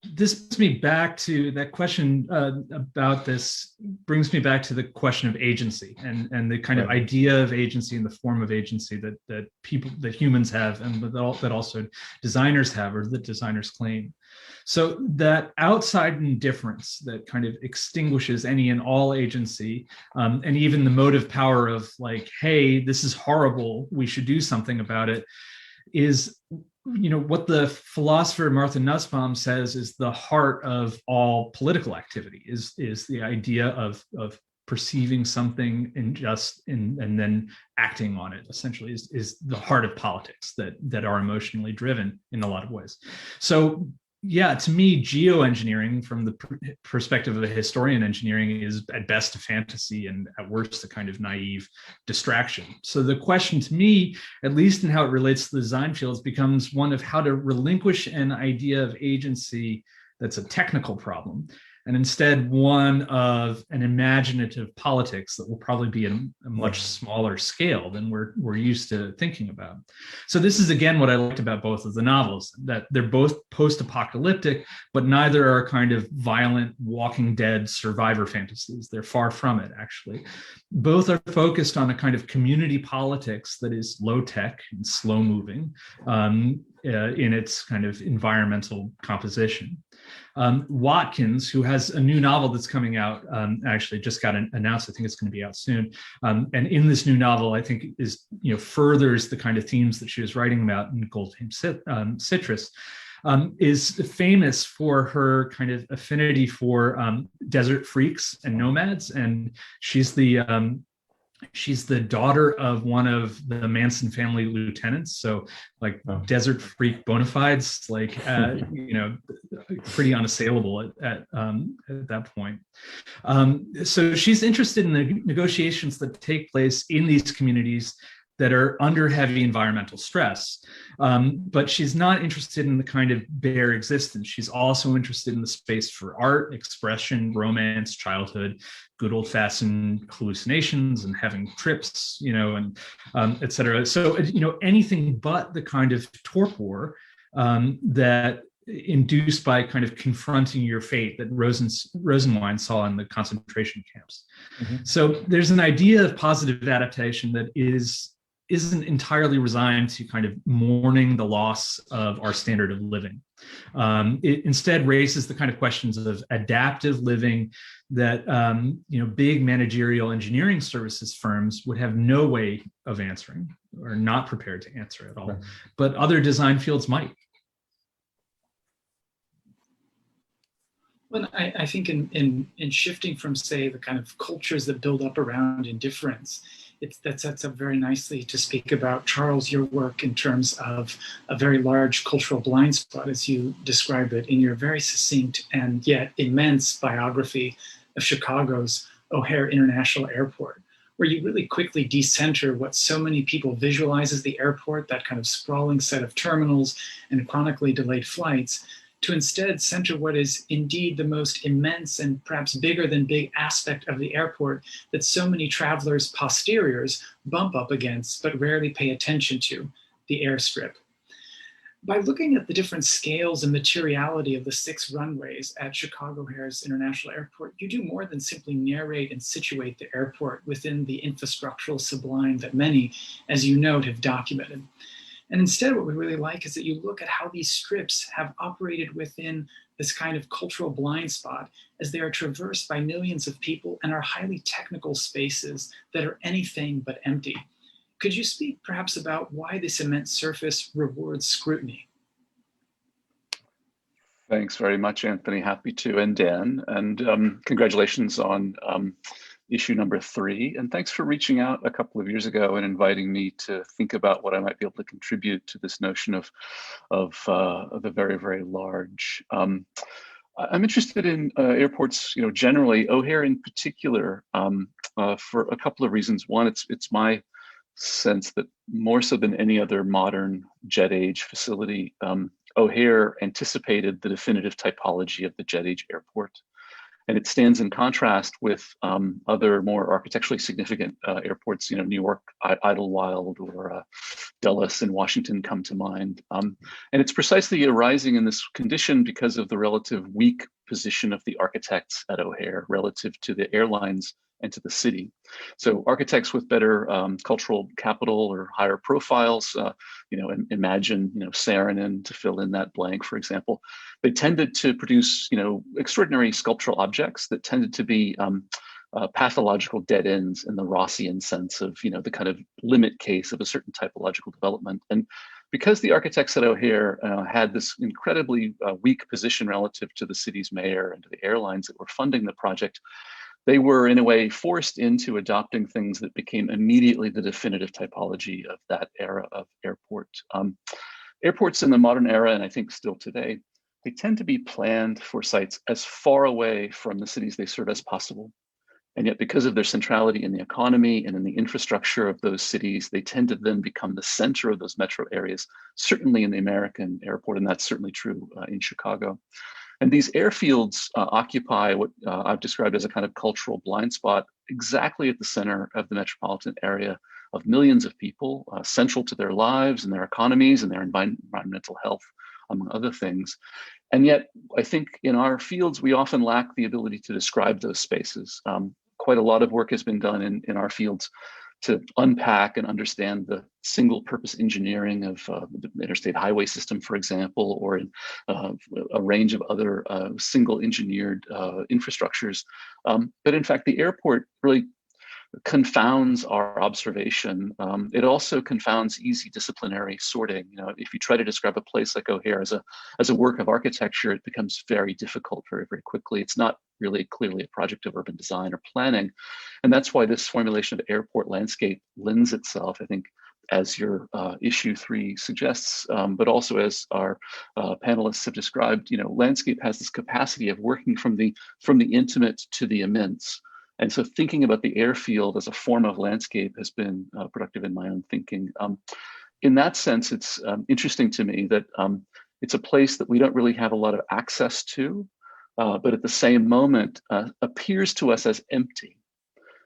this brings me back to that question about this, brings me back to the question of agency and the kind of idea of agency and the form of agency that humans have, and that also designers have, or that designers claim. So that outside indifference that kind of extinguishes any and all agency, and even the motive power of like, hey, this is horrible, we should do something about it, is, you know, what the philosopher Martha Nussbaum says is the heart of all political activity, is the idea of perceiving something and then acting on it, essentially, is the heart of politics that are emotionally driven in a lot of ways. So yeah, to me, geoengineering from the perspective of a historian engineering is at best a fantasy and at worst a kind of naive distraction. So the question to me, at least in how it relates to the design fields, becomes one of how to relinquish an idea of agency that's a technical problem, and instead one of an imaginative politics that will probably be at a much smaller scale than we're used to thinking about. So this is, again, what I liked about both of the novels, that they're both post-apocalyptic, but neither are kind of violent Walking Dead survivor fantasies. They're far from it, actually. Both are focused on a kind of community politics that is low-tech and slow-moving in its kind of environmental composition. Watkins, who has a new novel that's coming out, actually just got announced. I think it's going to be out soon. And in this new novel, I think is, you know, furthers the kind of themes that she was writing about in Goldheim Citrus, is famous for her kind of affinity for desert freaks and nomads. And she's the daughter of one of the Manson family lieutenants. So like desert freak bona fides, like, you know, pretty unassailable at that point. So she's interested in the negotiations that take place in these communities that are under heavy environmental stress. But she's not interested in the kind of bare existence. She's also interested in the space for art, expression, romance, childhood, good old-fashioned hallucinations and having trips, you know, and et cetera. So, you know, anything but the kind of torpor that induced by kind of confronting your fate that Rosenwein saw in the concentration camps. Mm-hmm. So there's an idea of positive adaptation that isn't entirely resigned to kind of mourning the loss of our standard of living. It instead raises the kind of questions of adaptive living that you know, big managerial engineering services firms would have no way of answering, or not prepared to answer at all. Right. But other design fields might. Well, I think in shifting from, say, the kind of cultures that build up around indifference, that sets up very nicely to speak about, Charles, your work in terms of a very large cultural blind spot, as you describe it in your very succinct and yet immense biography of Chicago's O'Hare International Airport, where you really quickly decenter what so many people visualize as the airport, that kind of sprawling set of terminals and chronically delayed flights, to instead center what is indeed the most immense and perhaps bigger than big aspect of the airport that so many travelers' posteriors bump up against but rarely pay attention to, the airstrip. By looking at the different scales and materiality of the 6 runways at Chicago O'Hare's International Airport, you do more than simply narrate and situate the airport within the infrastructural sublime that many, as you note, have documented. And instead, what we really like is that you look at how these strips have operated within this kind of cultural blind spot as they are traversed by millions of people and are highly technical spaces that are anything but empty. Could you speak perhaps about why this immense surface rewards scrutiny? Thanks very much, Anthony. Happy to, and Dan. And congratulations on issue number 3. And thanks for reaching out a couple of years ago and inviting me to think about what I might be able to contribute to this notion of the very, very large. I'm interested in airports, generally, O'Hare in particular, for a couple of reasons. One, it's my sense that more so than any other modern jet age facility, O'Hare anticipated the definitive typology of the jet age airport. And it stands in contrast with other more architecturally significant airports, New York, Idlewild, or Dulles in Washington come to mind. And it's precisely arising in this condition because of the relative weak position of the architects at O'Hare relative to the airlines and to the city. So architects with better cultural capital or higher profiles, imagine, Saarinen to fill in that blank, for example, they tended to produce, extraordinary sculptural objects that tended to be pathological dead ends in the Rossian sense of, the kind of limit case of a certain typological development. And because the architects at O'Hare had this incredibly weak position relative to the city's mayor and to the airlines that were funding the project, they were in a way forced into adopting things that became immediately the definitive typology of that era of airport. Airports in the modern era, and I think still today, they tend to be planned for sites as far away from the cities they serve as possible. And yet because of their centrality in the economy and in the infrastructure of those cities, they tend to then become the center of those metro areas, certainly in the American airport, and that's certainly true in Chicago. And these airfields occupy what I've described as a kind of cultural blind spot exactly at the center of the metropolitan area of millions of people, central to their lives and their economies and their environmental health, among other things. And yet, I think in our fields, we often lack the ability to describe those spaces. Quite a lot of work has been done in our fields to unpack and understand the single purpose engineering of the interstate highway system, for example, or in a range of other single engineered infrastructures. But in fact, the airport really confounds our observation. It also confounds easy disciplinary sorting. If you try to describe a place like O'Hare as a work of architecture, it becomes very difficult very, very quickly. It's not really clearly a project of urban design or planning. And that's why this formulation of airport landscape lends itself, I think, as your issue 3 suggests, but also as our panelists have described, landscape has this capacity of working from the intimate to the immense. And so thinking about the airfield as a form of landscape has been productive in my own thinking. In that sense, it's interesting to me that it's a place that we don't really have a lot of access to, but at the same moment appears to us as empty.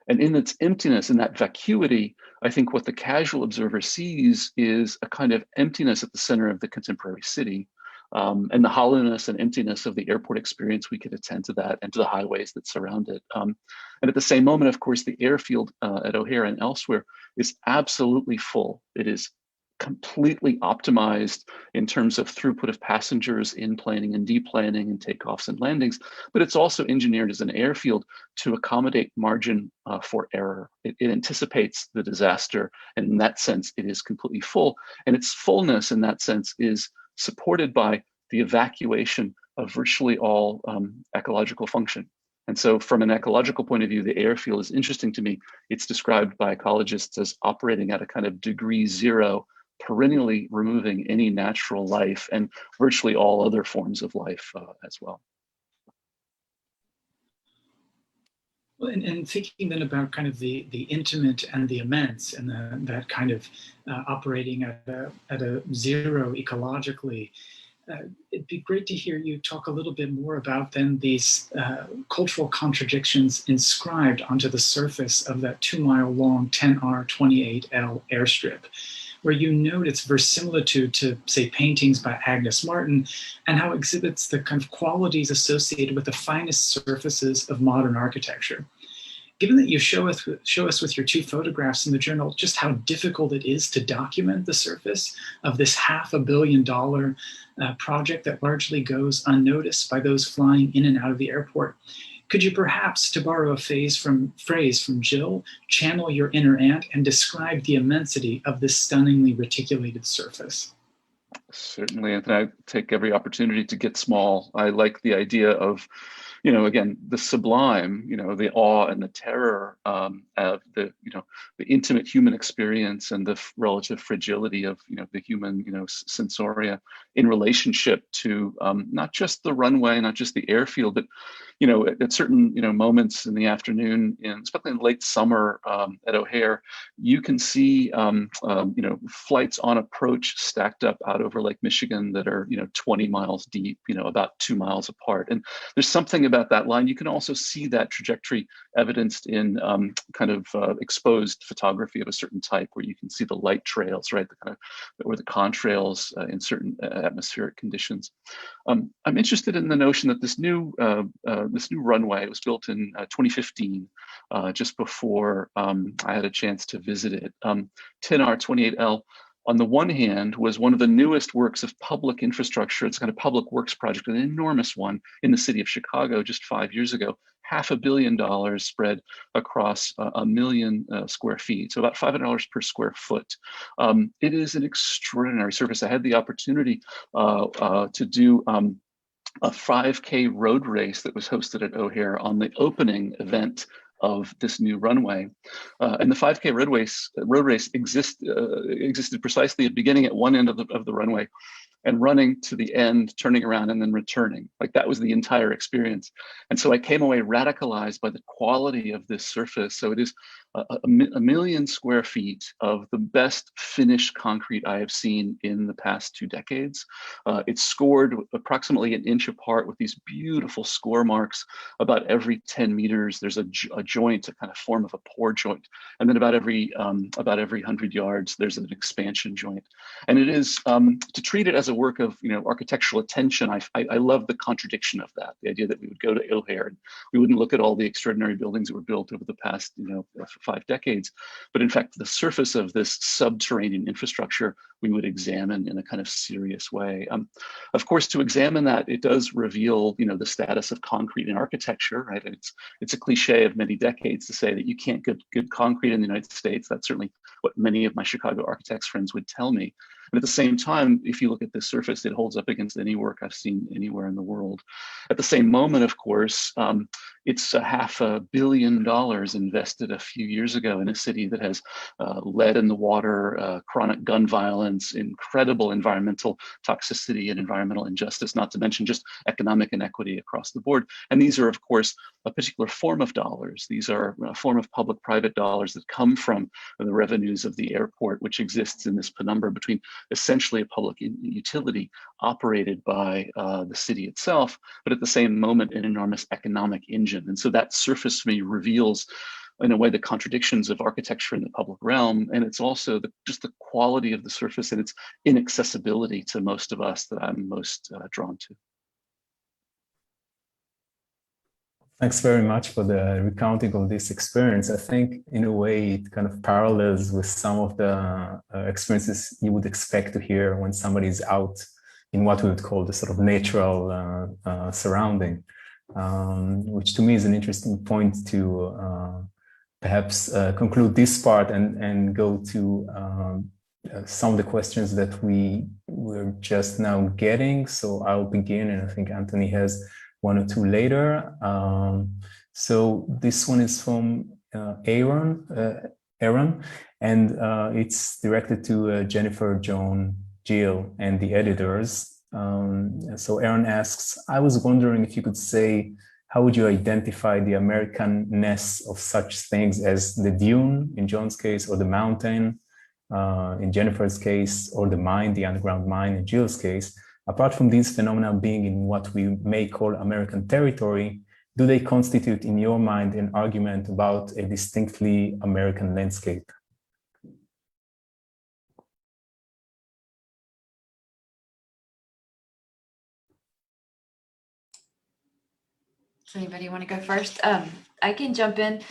And in its emptiness, in that vacuity, I think what the casual observer sees is a kind of emptiness at the center of the contemporary city. And the hollowness and emptiness of the airport experience, we could attend to that and to the highways that surround it. And at the same moment, of course, the airfield at O'Hare and elsewhere is absolutely full. It is completely optimized in terms of throughput of passengers in planing and deplaning and takeoffs and landings, but it's also engineered as an airfield to accommodate margin for error. It anticipates the disaster, and in that sense, it is completely full. And its fullness in that sense is supported by the evacuation of virtually all ecological function. And so from an ecological point of view, the airfield is interesting to me. It's described by ecologists as operating at a kind of degree 0, perennially removing any natural life and virtually all other forms of life as well. Well, and thinking then about kind of the intimate and the immense, and that kind of operating at a 0 ecologically, It'd be great to hear you talk a little bit more about then these cultural contradictions inscribed onto the surface of that 2-mile-long 10R28L airstrip, where you note its verisimilitude to, say, paintings by Agnes Martin, and how it exhibits the kind of qualities associated with the finest surfaces of modern architecture. Given that you show us with your 2 photographs in the journal just how difficult it is to document the surface of this $500 million project that largely goes unnoticed by those flying in and out of the airport, could you perhaps, to borrow a phrase from Jill, channel your inner ant and describe the immensity of this stunningly reticulated surface? Certainly, Anthony, I take every opportunity to get small. I like the idea of, you know, again, the sublime, you know, the awe and the terror of the, you know, the intimate human experience and the relative fragility of, you know, the human, you know, sensoria in relationship to not just the runway, not just the airfield, but, you know, at certain, you know, moments in the afternoon, especially in late summer at O'Hare, you can see, you know, flights on approach stacked up out over Lake Michigan that are, you know, 20 miles deep, you know, about 2 miles apart. And there's something about that line. You can also see that trajectory evidenced in kind of exposed photography of a certain type, where you can see the light trails, right, the kind of, or the contrails in certain atmospheric conditions. I'm interested in the notion that this new runway was built in 2015, just before I had a chance to visit it. 10R28L, on the one hand, was one of the newest works of public infrastructure. It's kind of public works project, an enormous one in the city of Chicago just 5 years ago, $500 million spread across 1 million square feet, so about $500 per square foot. It is an extraordinary surface. I had the opportunity to do a 5K road race that was hosted at O'Hare on the opening event of this new runway. And the 5K road race existed precisely at beginning at one end of the runway and running to the end, turning around and then returning. Like, that was the entire experience. And so I came away radicalized by the quality of this surface. So it is a million square feet of the best finished concrete I have seen in the past 2 decades. It's scored approximately 1 inch apart with these beautiful score marks. About every 10 meters, there's a joint, a kind of form of a pore joint. And then about every 100 yards, there's an expansion joint. And it is, to treat it as a work of, you know, architectural attention, I love the contradiction of that, the idea that we would go to O'Hare and we wouldn't look at all the extraordinary buildings that were built over the past, you know, 5 decades, but in fact, the surface of this subterranean infrastructure we would examine in a kind of serious way. Of course, to examine that, it does reveal, you know, the status of concrete in architecture, right? It's a cliche of many decades to say that you can't get good concrete in the United States. That's certainly what many of my Chicago architects friends would tell me. And at the same time, if you look at this surface, it holds up against any work I've seen anywhere in the world. At the same moment, of course, it's $500 million invested a few years ago in a city that has lead in the water, chronic gun violence, incredible environmental toxicity and environmental injustice, not to mention just economic inequity across the board. And these are, of course, a particular form of dollars. These are a form of public-private dollars that come from the revenues of the airport, which exists in this penumbra between essentially a public utility operated by the city itself, but at the same moment, an enormous economic engine. And so that surface to me reveals, in a way, the contradictions of architecture in the public realm. And it's also just the quality of the surface and its inaccessibility to most of us that I'm most drawn to. Thanks very much for the recounting of this experience. I think, in a way, it kind of parallels with some of the experiences you would expect to hear when somebody is out in what we would call the sort of natural surrounding, which to me is an interesting point to perhaps conclude this part and go to some of the questions that we were just now getting. So I'll begin, and I think Anthony has 1 or 2 later. So this one is from Aaron, and it's directed to Jennifer, Joan, Jill, and the editors. So Aaron asks, I was wondering if you could say, how would you identify the Americanness of such things as the dune in John's case, or the mountain in Jennifer's case, or the mine, the underground mine in Jill's case, Apart from these phenomena being in what we may call American territory, do they constitute, in your mind, an argument about a distinctly American landscape? Does anybody want to go first? I can jump in.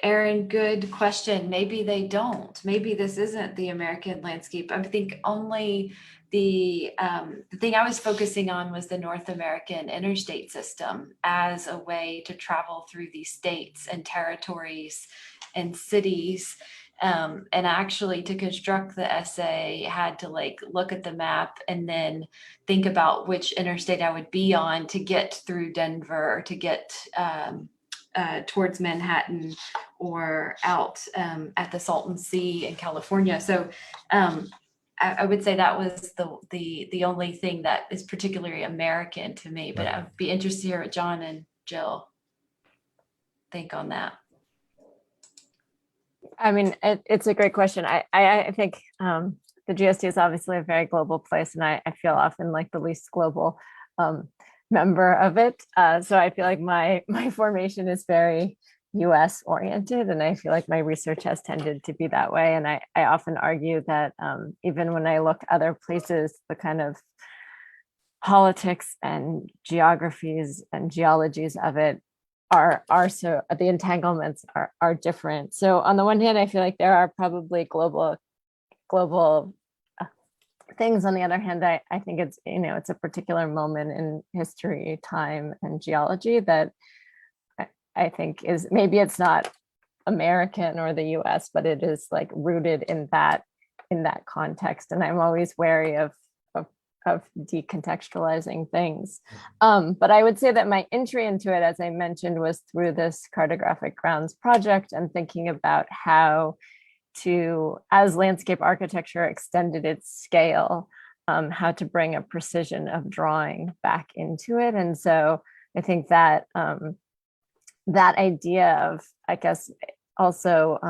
Aaron, good question. Maybe they don't. Maybe this isn't the American landscape. I think only the thing I was focusing on was the North American interstate system as a way to travel through these states and territories and cities. And actually to construct the essay had to like look at the map and then think about which interstate I would be on to get through Denver, to get towards Manhattan or out at the Salton Sea in California. So I would say that was the only thing that is particularly American to me, but I'd be interested to hear what John and Jill think on that. I mean, it's a great question. I think the GSD is obviously a very global place, and I feel often like the least global member of it. So I feel like my formation is very US oriented, and I feel like my research has tended to be that way. And I often argue that even when I look other places, the kind of politics and geographies and geologies of it are so the entanglements are different. So on the one hand, I feel like there are probably global things. On the other hand, I think it's, it's a particular moment in history, time, and geology that I think is, maybe it's not American or the US, but it is like rooted in that context. And I'm always wary of decontextualizing things. But I would say that my entry into it, as I mentioned, was through this cartographic grounds project and thinking about how to, as landscape architecture extended its scale, how to bring a precision of drawing back into it. And so I think that that idea of, I guess, also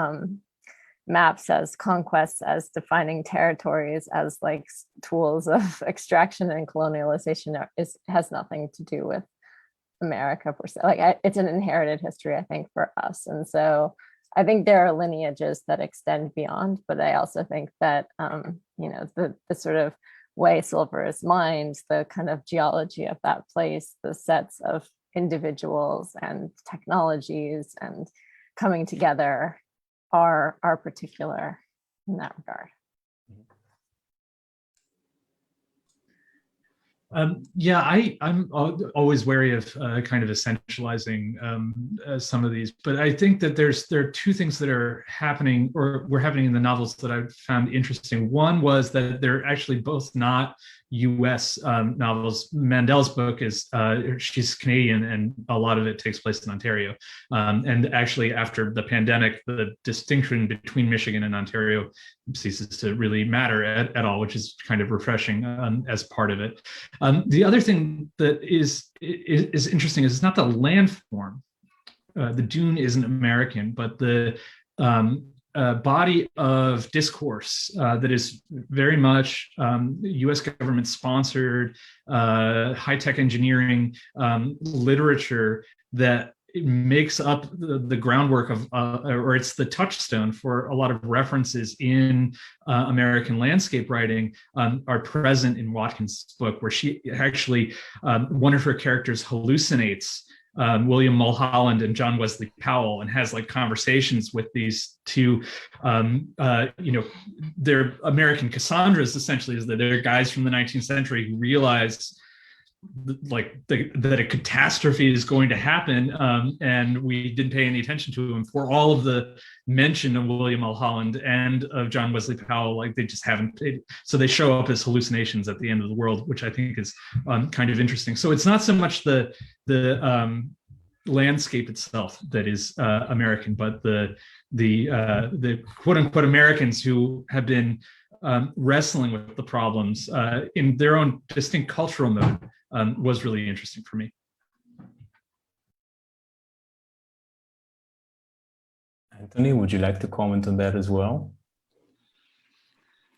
maps as conquests, as defining territories, as like tools of extraction and colonialization has nothing to do with America per se. Like it's an inherited history, I think, for us. And so I think there are lineages that extend beyond, but I also think that, the sort of way silver is mined, the kind of geology of that place, the sets of individuals and technologies and coming together are particular in that regard. I'm always wary of kind of essentializing some of these, but I think that there are two things that are happening or were happening in the novels that I found interesting. One was that they're actually both not US novels. Mandel's book is, she's Canadian, and a lot of it takes place in Ontario. And actually after the pandemic, the distinction between Michigan and Ontario ceases to really matter at all, which is kind of refreshing as part of it. The other thing that is interesting is it's not the landform. The dune isn't American, but the body of discourse that is very much US government sponsored, high-tech engineering literature that makes up the groundwork of, or it's the touchstone for a lot of references in American landscape writing are present in Watkins' book, where she actually, one of her characters hallucinates William Mulholland and John Wesley Powell and has like conversations with these two, they're American Cassandras essentially, is that they're guys from the 19th century who realize that a catastrophe is going to happen, and we didn't pay any attention to him for all of the mention of William Mulholland and of John Wesley Powell. Like they just haven't paid. So they show up as hallucinations at the end of the world, which I think is kind of interesting. So it's not so much the landscape itself that is American, but the quote unquote Americans who have been wrestling with the problems in their own distinct cultural mode was really interesting for me. Anthony, would you like to comment on that as well?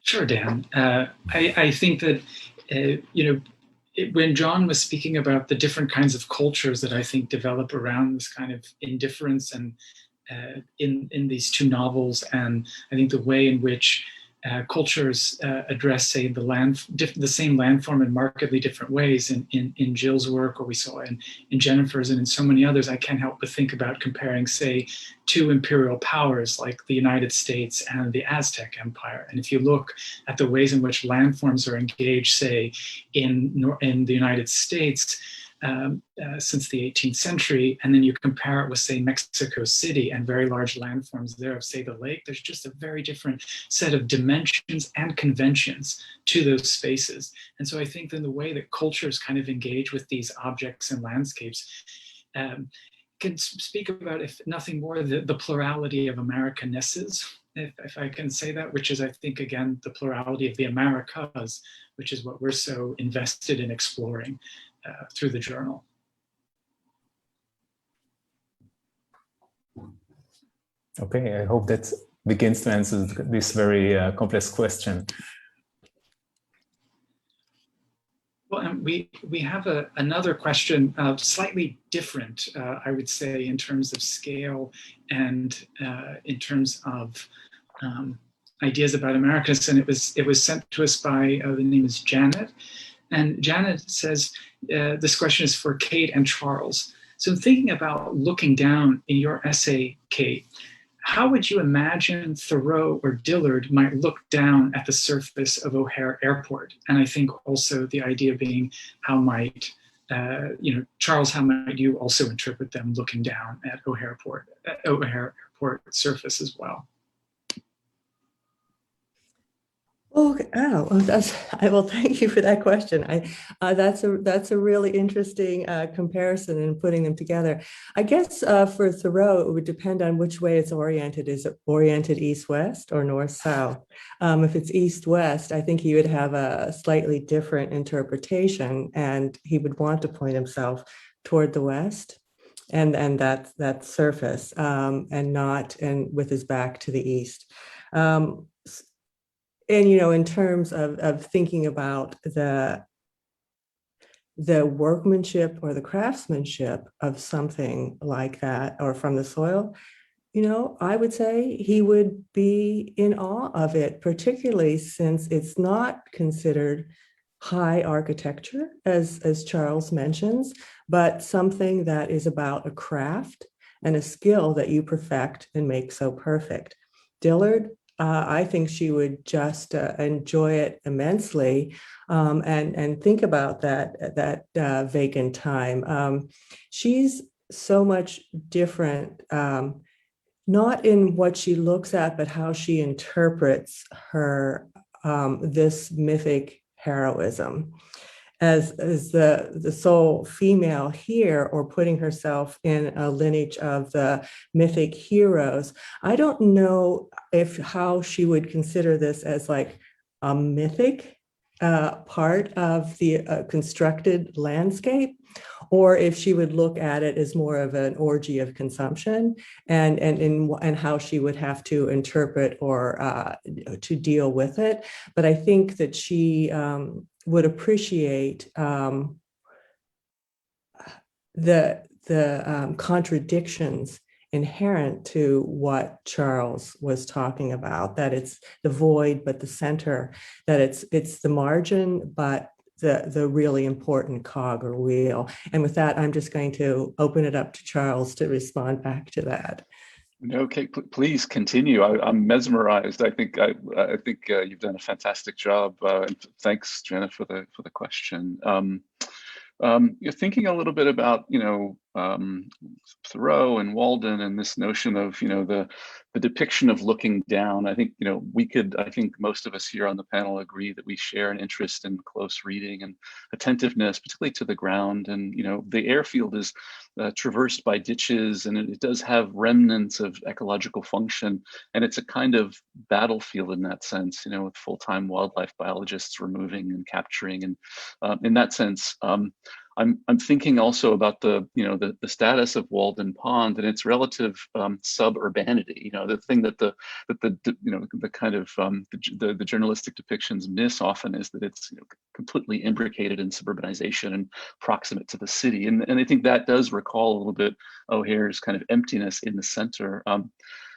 Sure, Dan. I think that when John was speaking about the different kinds of cultures that I think develop around this kind of indifference and in these two novels, and I think the way in which cultures address, say, the same landform in markedly different ways in Jill's work, or we saw in Jennifer's, and in so many others, I can't help but think about comparing, say, two imperial powers like the United States and the Aztec Empire. And if you look at the ways in which landforms are engaged, say, in the United States, since the 18th century, and then you compare it with, say, Mexico City and very large landforms there of, say, the lake, there's just a very different set of dimensions and conventions to those spaces. And so I think that the way that cultures kind of engage with these objects and landscapes can speak about, if nothing more, the plurality of Americanesses, if I can say that, which is, I think, again, the plurality of the Americas, which is what we're so invested in exploring through the journal. Okay, I hope that begins to answer this very complex question. Well, and we have another question, slightly different, I would say, in terms of scale and in terms of ideas about Americas, and it was sent to us by the name is Janet. And Janet says, this question is for Kate and Charles. So thinking about looking down in your essay, Kate, how would you imagine Thoreau or Dillard might look down at the surface of O'Hare Airport? And I think also the idea being, how might, Charles, how might you also interpret them looking down at O'Hare Airport surface as well? Thank you for that question. That's a really interesting comparison in putting them together. I guess for Thoreau, it would depend on which way it's oriented. Is it oriented east-west or north-south? If it's east-west, I think he would have a slightly different interpretation, and he would want to point himself toward the west and that surface, and not with his back to the east. And, in terms of thinking about the workmanship or the craftsmanship of something like that, or from the soil, I would say he would be in awe of it, particularly since it's not considered high architecture, as Charles mentions, but something that is about a craft and a skill that you perfect and make so perfect. Dillard, I think she would just enjoy it immensely, and think about that vacant time. She's so much different, not in what she looks at, but how she interprets her this mythic heroism as the sole female here, or putting herself in a lineage of the mythic heroes. I don't know how she would consider this as like a mythic part of the constructed landscape, or if she would look at it as more of an orgy of consumption, and how she would have to interpret or to deal with it. But I think that she would appreciate the contradictions inherent to what Charles was talking about, that it's the void but the center, that it's the margin but the really important cog or wheel. And with that, I'm just going to open it up to Charles to respond back to that. Okay, please continue. I'm mesmerized. I think you've done a fantastic job. And thanks, Jenna, for the question. You're thinking a little bit about Thoreau and Walden and this notion of the depiction of looking down. I think I think most of us here on the panel agree that we share an interest in close reading and attentiveness, particularly to the ground. And the airfield is traversed by ditches, and it does have remnants of ecological function, and it's a kind of battlefield in that sense, with full-time wildlife biologists removing and capturing. And in that sense, I'm thinking also about the status of Walden Pond and its relative suburbanity. The thing that the kind of the journalistic depictions miss often is that it's completely imbricated in suburbanization and proximate to the city. And I think that does recall a little bit O'Hare's kind of emptiness in the center.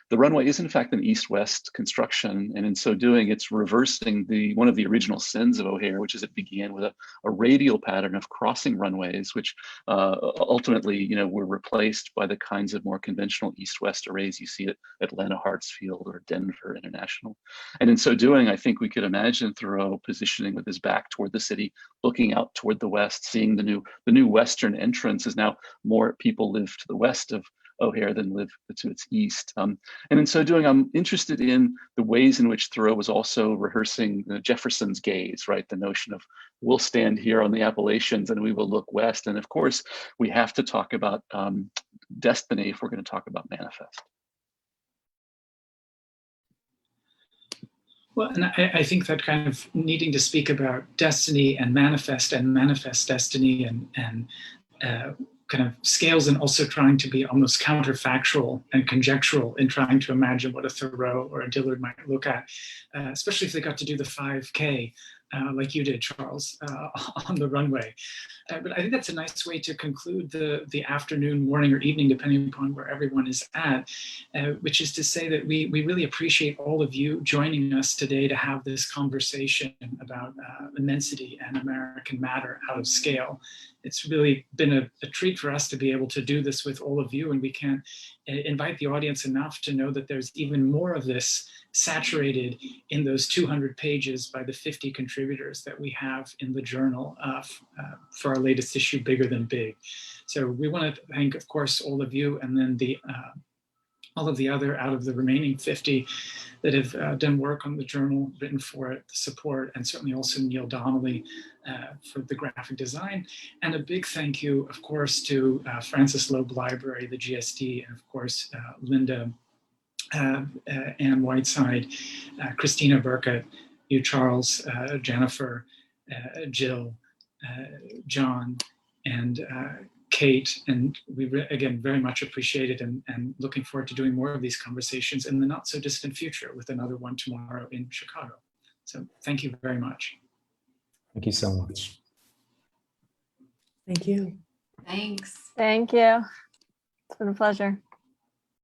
The runway is in fact an east-west construction, and in so doing, it's reversing one of the original sins of O'Hare, which is it began with a radial pattern of crossing runways, which ultimately, were replaced by the kinds of more conventional east-west arrays you see at Atlanta Hartsfield or Denver International. And in so doing, I think we could imagine Thoreau positioning with his back toward the city, looking out toward the west, seeing the new western entrance as now more people live to the west of O'Hare than live to its east. And in so doing, I'm interested in the ways in which Thoreau was also rehearsing Jefferson's gaze, right? The notion of we'll stand here on the Appalachians and we will look west. And of course, we have to talk about destiny if we're going to talk about manifest. Well, and I think that kind of needing to speak about destiny and manifest destiny and kind of scales, and also trying to be almost counterfactual and conjectural in trying to imagine what a Thoreau or a Dillard might look at, especially if they got to do the 5K like you did, Charles, on the runway. But I think that's a nice way to conclude the afternoon, morning, or evening, depending upon where everyone is at, which is to say that we really appreciate all of you joining us today to have this conversation about immensity and American matter out of scale. It's really been a treat for us to be able to do this with all of you, and we can't invite the audience enough to know that there's even more of this saturated in those 200 pages by the 50 contributors that we have in the journal for our latest issue, Bigger Than Big. So we want to thank, of course, all of you, and then all of the other out of the remaining 50 that have done work on the journal, written for it, the support, and certainly also Neil Donnelly for the graphic design. And a big thank you, of course, to Francis Loeb Library, the GSD, and of course, Linda, Ann Whiteside, Christina Burkett, you, Charles, Jennifer, Jill, John, and Kate, and we again very much appreciate it, and looking forward to doing more of these conversations in the not so distant future with another one tomorrow in Chicago. So thank you very much. Thank you so much. Thank you. Thanks. Thank you. It's been a pleasure.